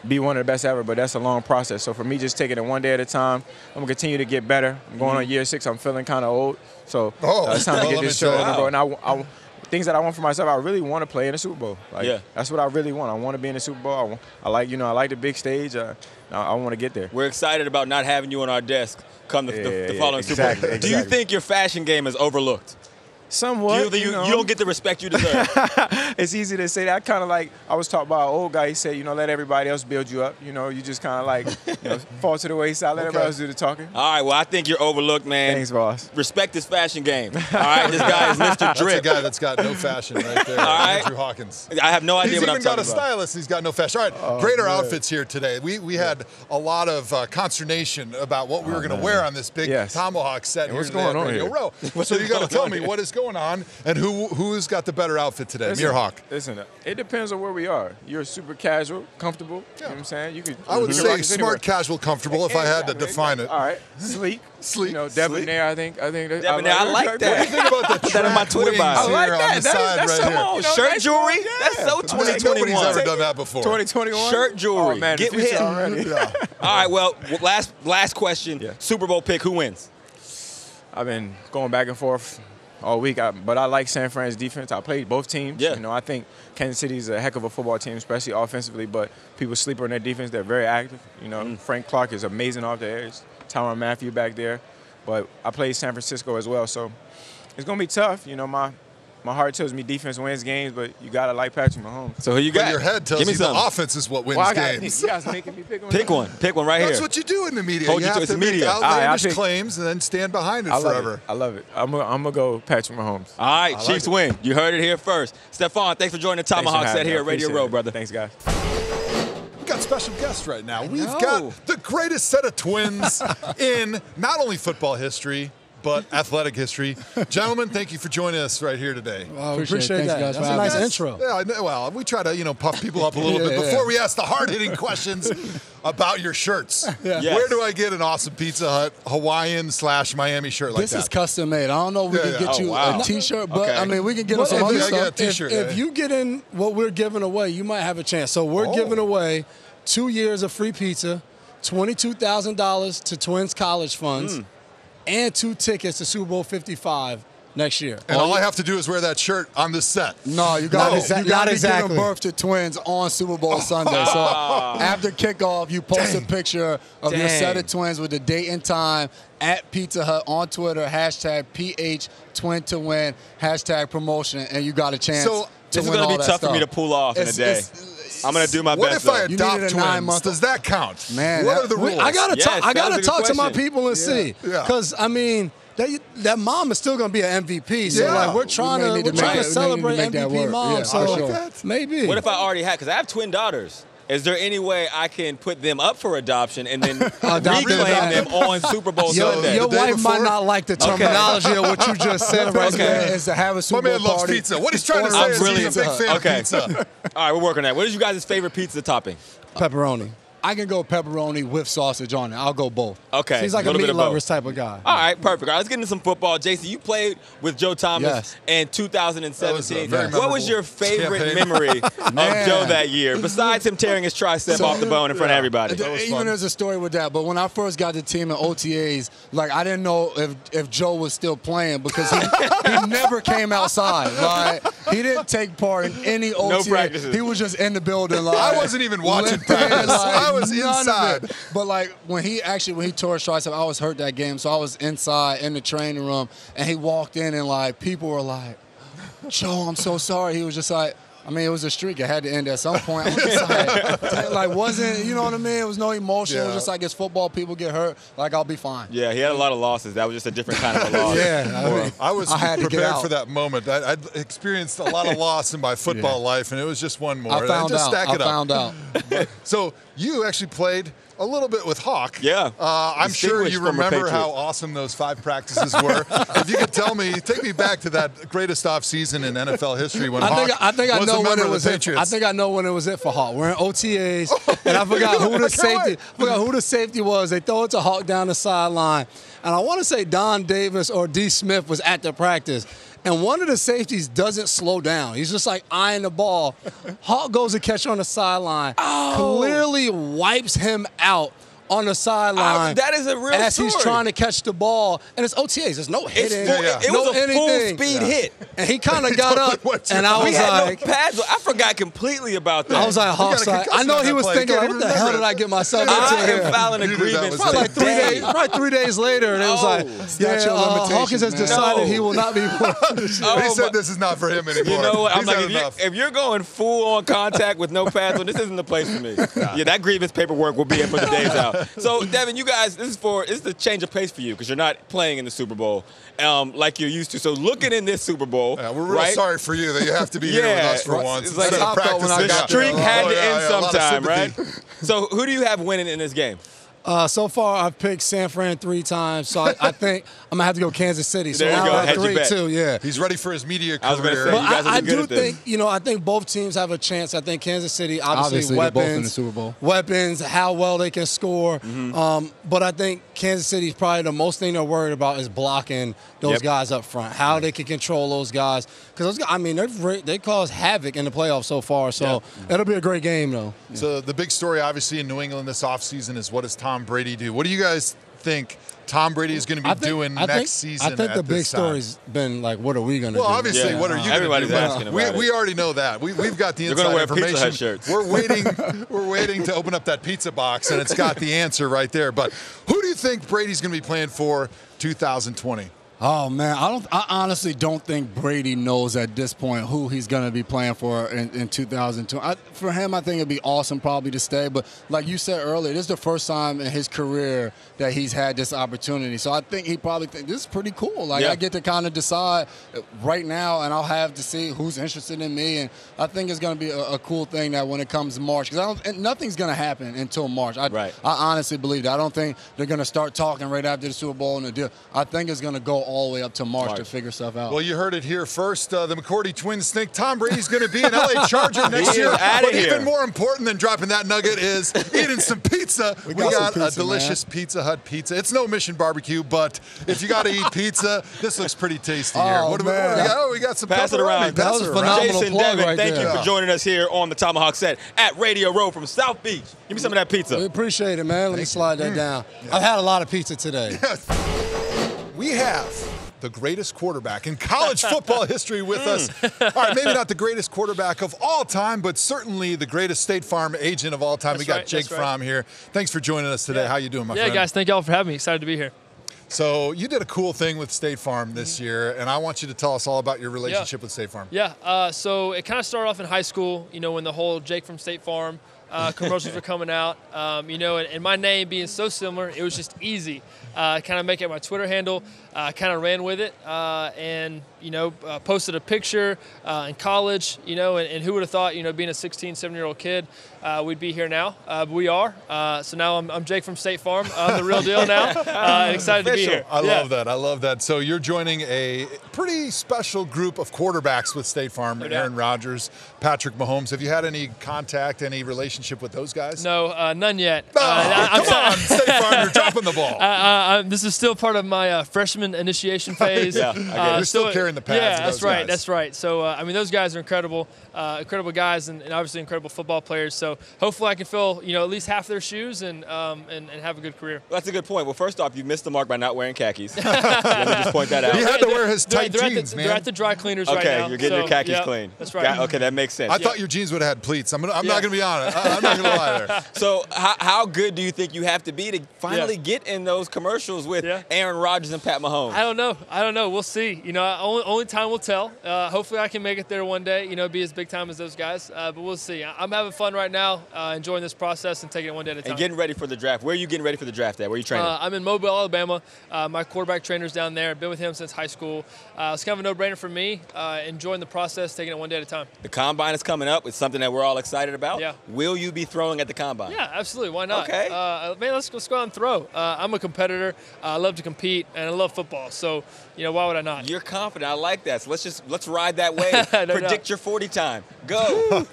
be one of the best ever, but that's a long process. So for me, just taking it one day at a time, I'm going to continue to get better. I'm going on year 6. I'm feeling kind of old. So it's time to get this show on the road. And I things that I want for myself, I really want to play in the Super Bowl. That's what I really want. I want to be in the Super Bowl. I like the big stage. I want to get there. We're excited about not having you on our desk come the following Super Bowl. Exactly. Do you think your fashion game is overlooked? Somewhat. You don't get the respect you deserve. It's easy to say that. Kind of like I was taught by an old guy. He said, let everybody else build you up. You just kind of like fall to the wayside. Let everybody else do the talking. All right. Well, I think you're overlooked, man. Thanks, boss. Respect his fashion game. All right. This guy is Mr. Drip. That's a guy that's got no fashion right there. All right. Andrew Hawkins. I have no idea what I'm talking about. He's even got a stylist. He's got no fashion. All right. Greater outfits here today. We had a lot of consternation about what we were going to wear on this big Tomahawk set here what's today going at on Radio here? Row. So you got to tell me what is going on, and who's got the better outfit today? Me or Hawk? Listen, it depends on where we are. You're super casual, comfortable. You know what I'm saying? I would say smart, casual, comfortable if I had to define it. All right. Sleek. Sleek. You know, debonair, I think Debonair, I like that. What do you think about the Put that in my Twitter bio. I like on the side that's right here? on. Shirt jewelry? That's so Nobody's 2021. ever done that before. 2021? Shirt jewelry. Oh, man, Get the future him. already. All right, well, last question. Yeah. Super Bowl pick, who wins? I've been going back and forth all week, but I like San Fran's defense. I played both teams. Yeah. You know, I think Kansas City's a heck of a football team, especially offensively, but people sleep on their defense. They're very active. You know, Frank Clark is amazing off the edge. Tyrann Mathieu back there. But I played San Francisco as well, so it's going to be tough. You know, my heart tells me defense wins games, but you got to like Patrick Mahomes. So who you got? But your head tells Give me you some. the offense is what wins games. You guys making me pick one. Pick one. Pick one right That's here. what you do in the media. Hold you you to have its to make media. outlandish I pick- claims and then stand behind it I love forever. it. I love it. I'm gonna go Patrick Mahomes. All right, Chiefs win. You heard it here first. Stefon, thanks for joining the Tomahawk set here at Radio Row, brother. Thanks, guys. We've got special guests right now. We've know. got the greatest set of twins in not only football history, but athletic history. Gentlemen, thank you for joining us right here today. Appreciate that. That's a nice intro. Yeah, I know. Well, we try to, puff people up a little bit before we ask the hard-hitting questions about your shirts. Yeah. Yes. Where do I get an awesome Pizza Hut Hawaiian/Miami shirt like This that? is custom made. I don't know if we can get you wow. a T-shirt, but Okay. I mean, we can get Well, them some if other you get a stuff. T-shirt, If you get in what we're giving away, you might have a chance. So we're giving away 2 years of free pizza, $22,000 to Twins College funds, and 2 tickets to Super Bowl 55 next year. And all I have to do is wear that shirt on this set. No, you got No, you got to be giving birth to twins on Super Bowl Sunday. So after kickoff, you post a picture of your set of twins with the date and time at Pizza Hut on Twitter, #PHTwin2win, #promotion, and you got a chance So, to This is win going to all be that tough for me to stuff. pull off in a day. I'm going to do my What best. if I though. You adopt needed a twins? 9 month- Does that count? Man, what are the rules? I gotta Yes, talk. I that was gotta a good talk to my question. people and see, Yeah. because I mean, that mom is still gonna be an MVP. So Yeah. like, we're We trying may to need to we're trying make to it- celebrate make that MVP work. mom. Yeah, so I like that. maybe. What if I already had? Because I have twin daughters. Is there any way I can put them up for adoption and then reclaim them on Super Bowl Sunday? Your The day wife might before? not like the terminology of what you just said right Okay. there. Is to have a My Super man Bowl loves party. pizza. What he's trying to say I'm is really he's a big fan okay. of pizza. All right, we're working on that. What is you guys' favorite pizza topping? Pepperoni. I can go pepperoni with sausage on it. I'll go both. Okay, He's like a little bit meat of both. lovers type of guy. All right, perfect. All right, let's get into some football. JC, you played with Joe Thomas Yes. in 2017. That was a very What was your favorite campaign. memory of Man. Joe that year, besides him tearing his tricep off the bone in front of everybody? Even there's a story with that, but when I first got the team in OTAs, like I didn't know if Joe was still playing because he never came outside. Like he didn't take part in any OTA. practices. He was just in the building. Like I wasn't even watching lifting, practice. I was none of inside. it. But like when he tore his tricep, I was hurt that game, so I was inside in the training room, and he walked in and like people were like, "Joe, I'm so sorry." He was just like, I mean, it was a streak. It had to end at some point. I was just like wasn't, you know what I mean? It was no emotion. It was just like, it's football. People get hurt. Like, I'll be fine. Yeah, he had a lot of losses. That was just a different kind of a loss. I was I had to get prepared out. for that moment. I'd experienced a lot of loss in my football life, and it was just one more. I found just out. stack it I up. found out. So you actually played a little bit with Hawk. Yeah. I'm sure Distinguished you former remember Patriot. how awesome those 5 practices were. If you could take me back to that greatest offseason in NFL history when Hawk I think I was know a when member it of was the it. Patriots. I think I know when it was it for Hawk. We're in OTAs, and I forgot who the safety. Was. They throw it to Hawk down the sideline, and I want to say Don Davis or D. Smith was at the practice. And one of the safeties doesn't slow down. He's just like eyeing the ball. Hawk goes to catch on the sideline. Clearly wipes him out on the sideline. That is a real as story. he's trying to catch the ball. And it's OTAs. There's no hitting. It no was a anything. full-speed hit. And he kind of got up, and I We was had like, no pads. I forgot completely about that. I was like, Hawk's like, I know he was thinking, like, what the hell did I get myself into I here? am filing a You knew that grievance was Probably like today. probably 3 days later, and it was like, statute of limitations, Hawkins has man. decided No. he will not be. he said this is not for him anymore. You know what? I'm He's like, had enough. if you're going full on contact with no pads on, this isn't the place for me. Yeah, that grievance paperwork will be in for the days out. So, Devin, you guys, this is the change of pace for you because you're not playing in the Super Bowl like you're used to. So, looking in this Super Bowl, Yeah, we're real right? sorry for you that you have to be here with us for once. It's like instead of I felt when I practicing. the got streak there. had Oh, to yeah, end yeah, a lot of sometime, right? sympathy. So, who do you have winning in this game? So far, I've picked San Fran 3 times, so I think I'm going to have to go Kansas City. So There you now go. I have Hedge your 3 bet. too, yeah. He's ready for his media I was gonna career. say, But you guys are I good do at this. think, I think both teams have a chance. I think Kansas City, obviously they're weapons, both in the Super Bowl. weapons, how well they can score. Mm-hmm. But I think Kansas City's probably the most thing they're worried about is blocking those Yep. guys up front, how they can control those guys. Because those guys, I mean, they caused havoc in the playoffs so far. So it'll be a great game, though. So the big story, obviously, in New England this offseason is what does Tom Brady do? What do you guys think Tom Brady is going to be doing next season? I think the big story's been like, what are we going to do? Well, obviously, Yeah. what are you Everybody's going to do? asking about it. We already know that. We've got the They're gonna inside wear Pizza Hut information. shirts. We're waiting to open up that pizza box, and it's got the answer right there. But who do you think Brady's going to be playing for 2020? Oh man, I honestly don't think Brady knows at this point who he's going to be playing for in 2002. For him, I think it'd be awesome probably to stay. But like you said earlier, this is the first time in his career that he's had this opportunity. So I think he probably thinks this is pretty cool. Like Yeah. I get to kind of decide right now, and I'll have to see who's interested in me. And I think it's going to be a cool thing that when it comes to March, because nothing's going to happen until March. I honestly believe that. I don't think they're going to start talking right after the Super Bowl and the deal. I think it's going to go all the way up to March to figure stuff out. Well, you heard it here first. The McCourty Twins think Tom Brady's going to be an LA Charger next He year. is outta But here. even more important than dropping that nugget is eating some pizza. We got some a pizza, delicious Pizza Hut pizza. It's no Mission Barbecue, but if you got to eat pizza, this looks pretty tasty here. Oh, What do we man. got? Oh, we got some Pass it pepperoni. around. That was Pass it a around. phenomenal Jason, plug Devin, right thank there. you for joining us here on the Tomahawk set at Radio Row from South Beach. Give me some of that We pizza. appreciate it, man. Let me slide that down. I've had a lot of pizza today. We have the greatest quarterback in college football history with us. All right, maybe not the greatest quarterback of all time, but certainly the greatest State Farm agent of all time. We got Jake Fromm here. Thanks for joining us today. How you doing, my friend? Yeah, guys, thank y'all for having me. Excited to be here. So you did a cool thing with State Farm this year, and I want you to tell us all about your relationship with State Farm. Yeah, so it kind of started off in high school, when the whole Jake from State Farm commercials were coming out, and my name being so similar, it was just easy. Kind of make it my Twitter handle, kind of ran with it, and posted a picture in college, and who would have thought, being a 16, 17-year-old kid, we'd be here now. But we are. So now I'm Jake from State Farm. I'm the real deal now. And excited to be here. I love that. I love that. So you're joining a pretty special group of quarterbacks with State Farm, Aaron Rodgers, Patrick Mahomes. Have you had any contact, any relationship with those guys? No, none yet. Come on, State Farm, you're dropping the ball. This is still part of my freshman initiation phase. Yeah, I get it. You're still carrying the pads. Yeah, of that's those right. guys. That's right. So, those guys are incredible guys, and obviously incredible football players. So, hopefully, I can fill at least half their shoes and have a good career. Well, that's a good point. Well, first off, you missed the mark by not wearing khakis. Let me just point that out. He had to wear his tight jeans, They're at the dry cleaners right now. Okay, you're getting your khakis clean. That's right. Okay, that makes sense. I thought your jeans would have had pleats. I'm not going to be honest. I'm not going to lie there. So how good do you think you have to be to finally get in those commercials with Aaron Rodgers and Pat Mahomes? I don't know. We'll see. Only time will tell. Hopefully, I can make it there one day. Be as big time as those guys. But we'll see. I'm having fun right now, enjoying this process and taking it one day at a time. And getting ready for the draft. Where are you getting ready for the draft at? Where are you training? I'm in Mobile, Alabama. My quarterback trainer's down there. Been with him since high school. It's kind of a no-brainer for me. Enjoying the process, taking it one day at a time. The Combine is coming up. It's something that we're all excited about. Yeah. Will you be throwing at the Combine? Yeah, absolutely. Why not? Okay. Man, let's go out and throw. I'm a competitor. I love to compete, and I love football. So, why would I not? You're confident. I like that. So let's ride that wave. Predict your 40 time. Go.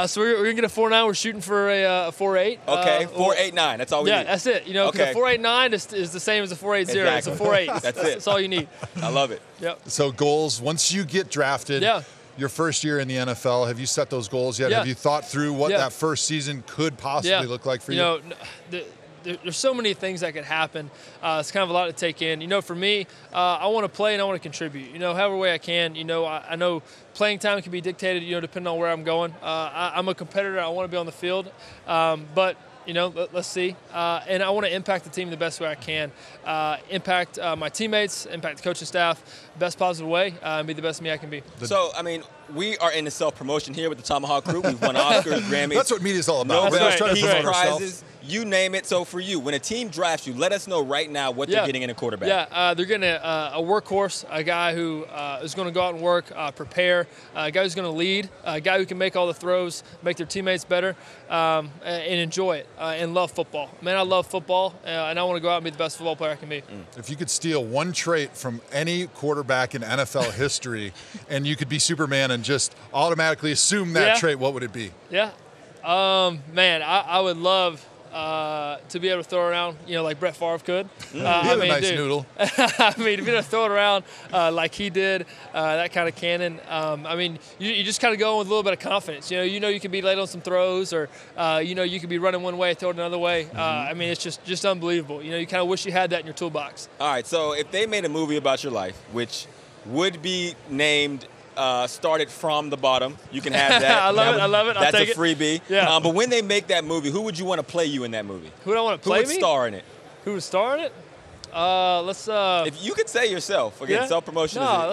So we're gonna get a 4.9. We're shooting for a 4.8. Okay, 4.89. That's all we need. Yeah, that's it. 'Cause a 4.89 is the same as a 4.80. Exactly. It's a 4.8. That's it. That's all you need. I love it. Yep. So goals, once you get drafted, your first year in the NFL, have you set those goals yet? Yeah. Have you thought through what that first season could possibly look like for you? There's so many things that could happen. It's kind of a lot to take in. For me, I want to play and I want to contribute. However way I can. I know playing time can be dictated. Depending on where I'm going. I'm a competitor. I want to be on the field, but. Let's see. And I want to impact the team the best way I can. Impact my teammates, impact the coaching staff, best positive way, and be the best me I can be. So, we are in the self-promotion here with the Tomahawk Group. We've won Oscars, Grammys. That's what media's all No about. We're just trying to promote prizes. ourselves. You name it. So for you, when a team drafts you, let us know right now what they're getting in a quarterback. Yeah, they're getting a workhorse, a guy who is going to go out and work, prepare, a guy who's going to lead, a guy who can make all the throws, make their teammates better, and enjoy it, and love football. Man, I love football, and I want to go out and be the best football player I can be. If you could steal one trait from any quarterback in NFL history and you could be Superman and just automatically assume that trait, what would it be? Yeah. Man, I would love to be able to throw around, like Brett Favre could. He had a nice noodle. I mean, to be able to throw it around like he did, that kind of cannon. I mean, you just kind of go in with a little bit of confidence. You know you can be late on some throws, or you could be running one way, throw it another way. I mean, it's just unbelievable. You kind of wish you had that in your toolbox. All right, so if they made a movie about your life, which would be named started from the bottom. You can have that. I love it. I'll take That's a freebie. Yeah. But when they make that movie, who would you want to play you in that movie? Who would I want to play Who would me? star in it? Who would star in it? Let's. If you could say yourself again, self-promotion. No,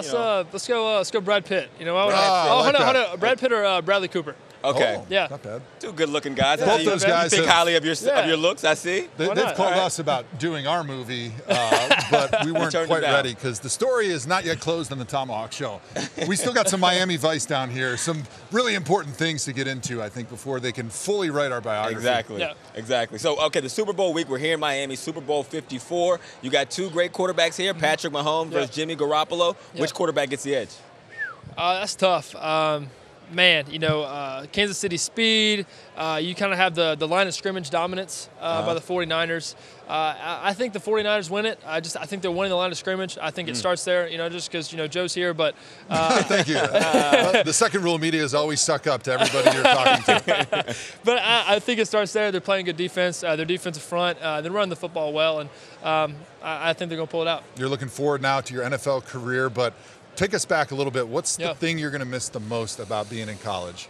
let's go Brad Pitt. Hold on. Brad Pitt or Bradley Cooper. Okay. Yeah. Not bad. Two good-looking guys. Both those guys think highly of your looks. I see. They've called us about doing our movie, but we weren't quite ready because the story is not yet closed on the Thomahawk Show. We still got some Miami Vice down here, some really important things to get into, I think, before they can fully write our biography. Exactly. Yeah. Exactly. So, okay, the Super Bowl week, we're here in Miami, Super Bowl 54. You got two great quarterbacks here, Patrick Mahomes versus Jimmy Garoppolo. Which quarterback gets the edge? That's tough. Man, Kansas City speed. You kind of have the line of scrimmage dominance by the 49ers. I think the 49ers win it. I think they're winning the line of scrimmage. I think it starts there, just because, Joe's here. But thank you. The second rule of media is always suck up to everybody you're talking to. But I think it starts there. They're playing good defense. Their defensive front. They're running the football well, and I think they're going to pull it out. You're looking forward now to your NFL career, but take us back a little bit. What's the thing you're going to miss the most about being in college?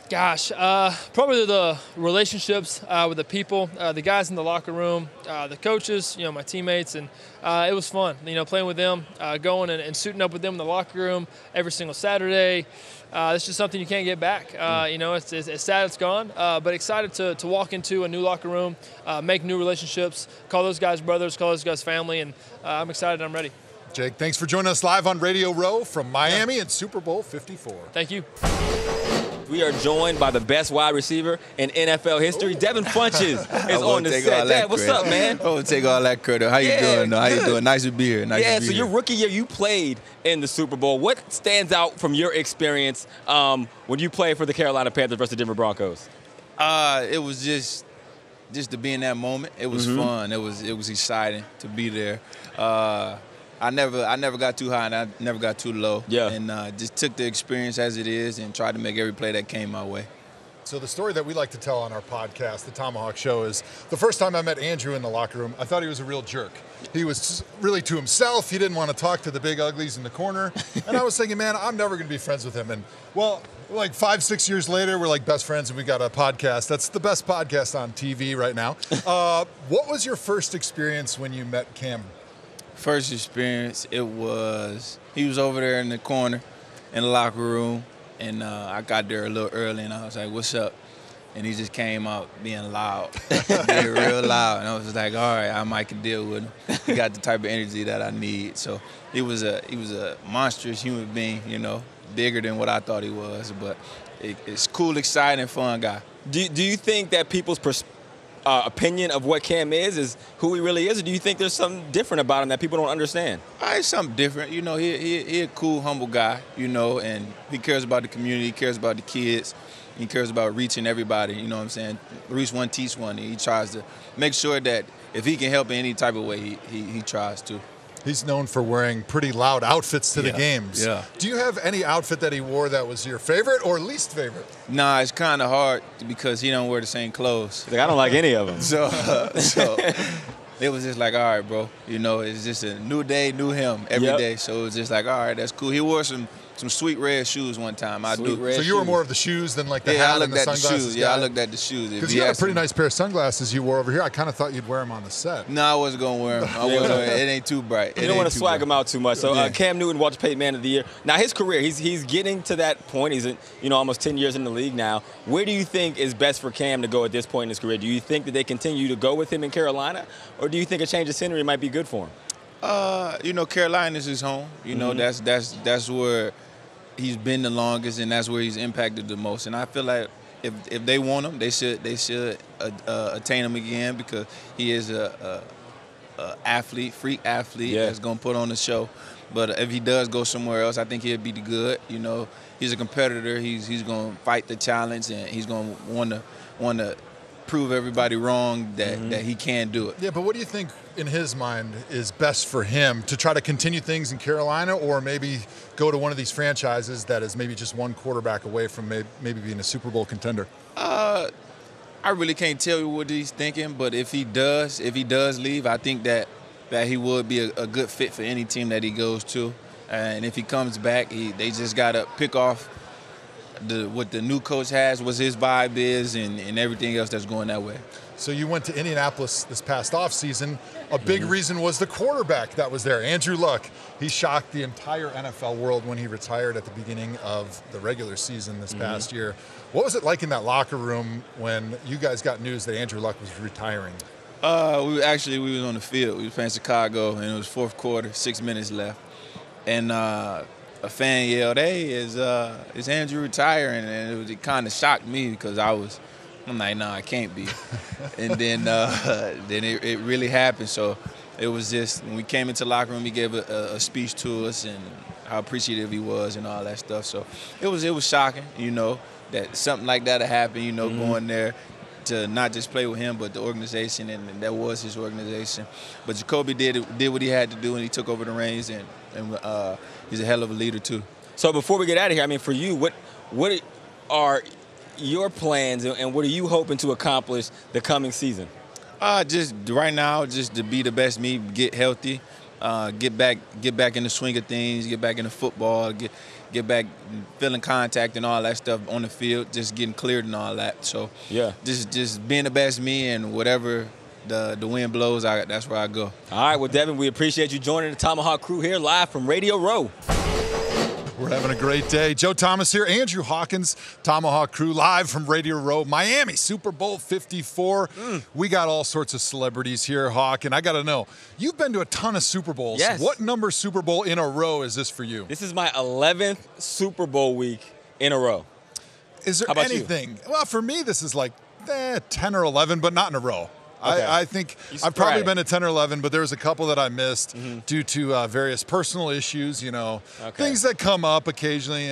Gosh, probably the relationships with the people, the guys in the locker room, the coaches, my teammates, and it was fun, playing with them, going and suiting up with them in the locker room every single Saturday. It's just something you can't get back. It's sad it's gone, but excited to walk into a new locker room, make new relationships, call those guys brothers, call those guys family, and I'm excited. I'm ready. Jake, thanks for joining us live on Radio Row from Miami and Super Bowl 54. Thank you. We are joined by the best wide receiver in NFL history. Devin Funchess is on the set. Dad, what's up, man? I won't take all that credit. How you doing? How you doing? Nice to be here. So your rookie year, you played in the Super Bowl. What stands out from your experience when you played for the Carolina Panthers versus the Denver Broncos? It was just to be in that moment. It was fun. It was exciting to be there. I never got too high and I never got too low. Yeah. And just took the experience as it is and tried to make every play that came my way. So the story that we like to tell on our podcast, the Tomahawk Show, is the first time I met Andrew in the locker room, I thought he was a real jerk. He was really to himself. He didn't want to talk to the big uglies in the corner. And I was thinking, man, I'm never going to be friends with him. And, well, like 5-6 years later, we're like best friends and we got a podcast. That's the best podcast on TV right now. What was your first experience when you met Cam? First experience, he was over there in the corner in the locker room, and I got there a little early, and I was like, what's up? And he just came out being loud, being real loud, and I was just like, all right, I might can deal with him. He got the type of energy that I need. So he was a monstrous human being, bigger than what I thought he was, but it's cool, exciting, fun guy. Do you think that people's opinion of what Cam is who he really is, or do you think there's something different about him that people don't understand? It's something different. He a cool, humble guy, and he cares about the community, he cares about the kids, he cares about reaching everybody, you know what I'm saying? Reach one, teach one. He tries to make sure that if he can help in any type of way, he tries to. He's known for wearing pretty loud outfits to the games. Yeah. Do you have any outfit that he wore that was your favorite or least favorite? Nah, it's kind of hard because he don't wear the same clothes. I don't like any of them. So it was just like, all right, bro. You know, it's just a new day, new him every day. So it was just like, all right, that's cool. He wore some sweet red shoes one time. So you were more of the shoes than like the hat and the sunglasses? Yeah, I looked at the shoes. Because you had a pretty nice pair of sunglasses you wore over here. I kind of thought you'd wear them on the set. No, I wasn't going to wear them. It ain't too bright. You don't want to swag them out too much. So Cam Newton, Walter Payton Man of the Year. Now his career, he's getting to that point. He's almost 10 years in the league now. Where do you think is best for Cam to go at this point in his career? Do you think that they continue to go with him in Carolina, or do you think a change of scenery might be good for him? Carolina is his home. That's where he's been the longest, and that's where he's impacted the most. And I feel like if they want him, they should attain him again, because he is a athlete, freak athlete that's gonna put on the show. But if he does go somewhere else, I think he'll be good. He's a competitor. He's gonna fight the challenge, and he's gonna want to prove everybody wrong that he can do it. Yeah, but what do you think in his mind is best for him, to try to continue things in Carolina, or maybe go to one of these franchises that is maybe just one quarterback away from maybe being a Super Bowl contender? I really can't tell you what he's thinking, but if he does leave, I think that he would be a good fit for any team that he goes to. And if he comes back, they just got to pick off what the new coach has, what his vibe is, and everything else that's going that way. So you went to Indianapolis this past offseason. A big reason was the quarterback that was there, Andrew Luck. He shocked the entire NFL world when he retired at the beginning of the regular season this past year. What was it like in that locker room when you guys got news that Andrew Luck was retiring? We was on the field. We were playing Chicago, and it was fourth quarter, 6 minutes left. And a fan yelled, "Hey, is Andrew retiring?" And it kind of shocked me, because I'm like, "No, I can't be." And then it really happened. So it was just, when we came into the locker room, he gave a speech to us and how appreciative he was and all that stuff. So it was shocking, that something like that had happened, going there to not just play with him, but the organization, and that was his organization. But Jacoby did what he had to do, and he took over the reins, and he's a hell of a leader too. So before we get out of here, for you, what are your plans, and what are you hoping to accomplish the coming season? Just right now, just to be the best me, get healthy, get back in the swing of things, get back into football, get back feeling contact and all that stuff on the field, just getting cleared and all that. So just being the best me, and whatever the wind blows, that's where I go. All right, well, Devin, we appreciate you joining the Tomahawk crew here live from Radio Row. We're having a great day. Joe Thomas here, Andrew Hawkins, Tomahawk crew, live from Radio Row, Miami, Super Bowl 54. We got all sorts of celebrities here, Hawk, and I got to know, you've been to a ton of Super Bowls. Yes. What number Super Bowl in a row is this for you? This is my 11th Super Bowl week in a row. Is there anything? You? Well, for me, this is like 10 or 11, but not in a row. Okay. I think I've probably been to 10 or 11, but there was a couple that I missed due to various personal issues, things that come up occasionally.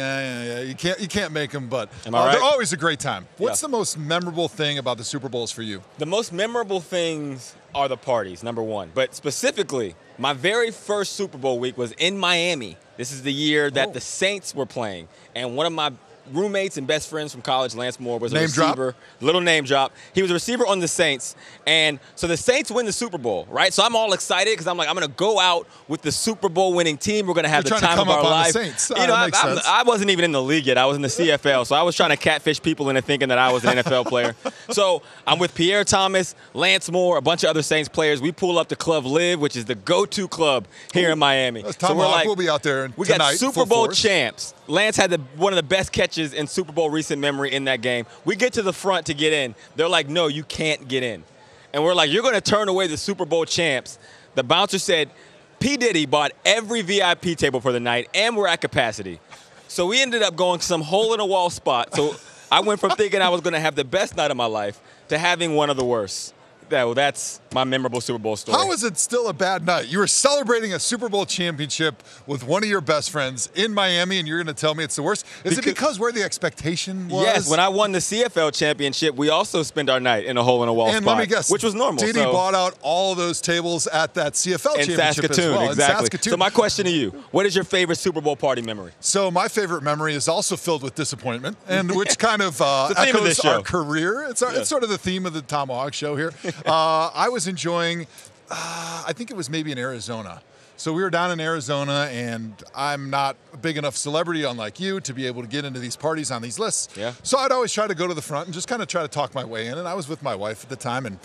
You can't make them, but they're always a great time. What's the most memorable thing about the Super Bowls for you? The most memorable things are the parties, number one. But specifically, my very first Super Bowl week was in Miami. This is the year that the Saints were playing, and one of my roommates and best friends from college, Lance Moore, was a receiver. Little name drop. He was a receiver on the Saints. And so the Saints win the Super Bowl, right? So I'm all excited because I'm like, I'm going to go out with the Super Bowl winning team. We're going to have the time of our life. I wasn't even in the league yet. I was in the CFL. So I was trying to catfish people into thinking that I was an NFL player. So I'm with Pierre Thomas, Lance Moore, a bunch of other Saints players. We pull up to Club LIV, which is the go-to club here in Miami. So we're like, we'll be out there tonight. We got Super Bowl champs. Lance had one of the best catches in Super Bowl recent memory in that game. We get to the front to get in. They're like, no, you can't get in. And we're like, you're going to turn away the Super Bowl champs. The bouncer said, P. Diddy bought every VIP table for the night, and we're at capacity. So we ended up going to some hole-in-the-wall spot. So I went from thinking I was going to have the best night of my life to having one of the worst. That's my memorable Super Bowl story. How is it still a bad night? You were celebrating a Super Bowl championship with one of your best friends in Miami, and you're going to tell me it's the worst? Is it because where the expectation was? Yes, when I won the CFL championship, we also spent our night in a hole-in-the-wall spot, let me guess, which was normal. Diddy bought out all of those tables at that CFL in championship Saskatoon, as well. exactly. In Saskatoon. So my question to you, what is your favorite Super Bowl party memory? So my favorite memory is also filled with disappointment, and which kind of echoes our career. It's sort of the theme of the Tomahawk Show here. I was enjoying I think it was maybe in Arizona. So we were down in Arizona, and I'm not a big enough celebrity, unlike you, to be able to get into these parties on these lists. Yeah. So I'd always try to go to the front and just kind of try to talk my way in. And I was with my wife at the time, and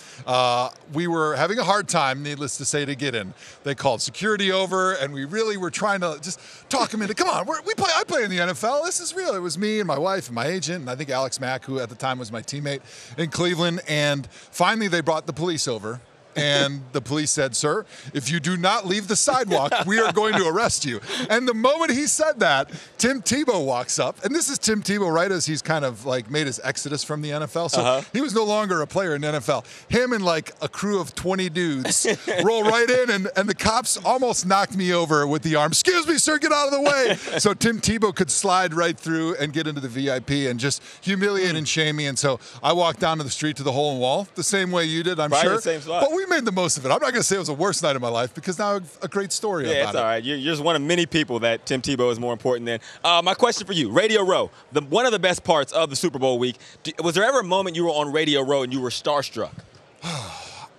we were having a hard time, needless to say, to get in. They called security over, and we really were trying to just talk them into, come on, I play in the NFL. This is real. It was me and my wife and my agent, and I think Alex Mack, who at the time was my teammate in Cleveland. And finally, they brought the police over. And the police said, sir, if you do not leave the sidewalk, we are going to arrest you. And the moment he said that, Tim Tebow walks up. And this is Tim Tebow right as he's kind of like made his exodus from the NFL. So he was no longer a player in the NFL. Him and like a crew of 20 dudes roll right in, and the cops almost knocked me over with the arm. Excuse me, sir, get out of the way. So Tim Tebow could slide right through and get into the VIP and just humiliate and shame me. And so I walked down to the street to the hole in wall the same way you did, I'm Probably sure. the same spot. But we made the most of it. I'm not going to say it was the worst night of my life because now I have a great story about it. Yeah, it's all right. You're just one of many people that Tim Tebow is more important than. My question for you, Radio Row, one of the best parts of the Super Bowl week. Was there ever a moment you were on Radio Row and you were starstruck?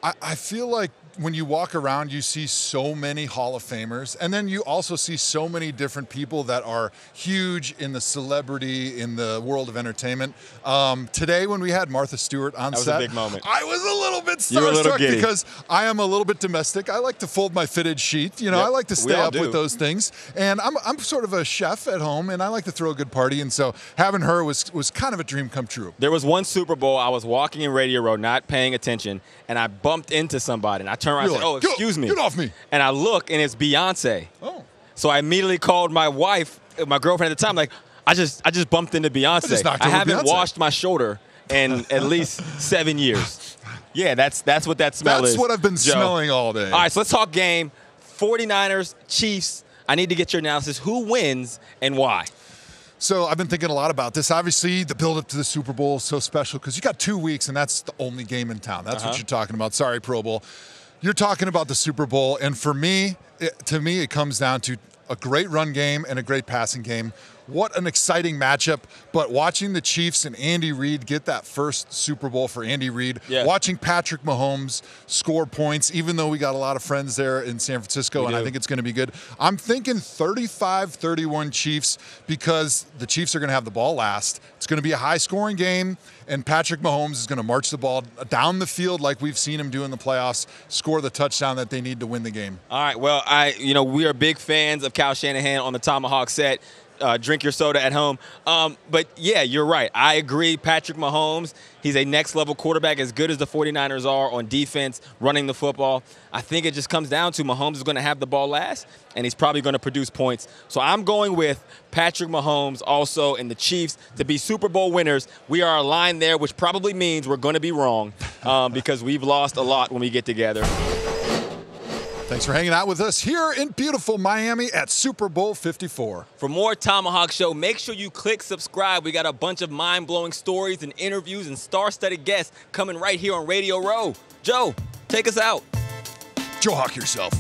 I feel like when you walk around, you see so many Hall of Famers, and then you also see so many different people that are huge in the celebrity, in the world of entertainment. Today, when we had Martha Stewart on set, that was a big moment. I was a little bit You were a little starstruck giddy. because I am a little bit domestic. I like to fold my fitted sheet. You know, Yep, I like to we stay all up do. with those things. And I'm sort of a chef at home, and I like to throw a good party. And so having her was kind of a dream come true. There was one Super Bowl, I was walking in Radio Row, not paying attention, and I bumped into somebody. And I turned around and You're said, oh, like, excuse me. Get off me. And I look, and it's Beyonce. Oh. So I immediately called my wife, my girlfriend at the time, like, I just bumped into Beyonce. just knocked I over haven't Beyonce. washed my shoulder in at least 7 years. Yeah, that's what that smell is. That's what I've been Joe. smelling all day. All right, so let's talk game. 49ers, Chiefs. I need to get your analysis. Who wins and why? So I've been thinking a lot about this. Obviously, the build-up to the Super Bowl is so special because you got 2 weeks, and that's the only game in town. That's what you're talking about. Sorry, Pro Bowl. You're talking about the Super Bowl, and for me, it comes down to a great run game and a great passing game. What an exciting matchup. But watching the Chiefs and Andy Reid get that first Super Bowl for Andy Reid, watching Patrick Mahomes score points, even though we got a lot of friends there in San Francisco, and I think it's going to be good. I'm thinking 35-31 Chiefs because the Chiefs are going to have the ball last. It's going to be a high-scoring game, and Patrick Mahomes is going to march the ball down the field like we've seen him do in the playoffs, score the touchdown that they need to win the game. All right, well, we are big fans of Kyle Shanahan on the Thomahawk set. Drink your soda at home. But, yeah, you're right. I agree. Patrick Mahomes, he's a next-level quarterback, as good as the 49ers are on defense, running the football. I think it just comes down to Mahomes is going to have the ball last, and he's probably going to produce points. So I'm going with Patrick Mahomes also and the Chiefs to be Super Bowl winners. We are aligned there, which probably means we're going to be wrong because we've lost a lot when we get together. Thanks for hanging out with us here in beautiful Miami at Super Bowl 54. For more Thomahawk Show, make sure you click subscribe. We got a bunch of mind-blowing stories and interviews and star-studded guests coming right here on Radio Row. Joe, take us out. Joe Hawk yourself.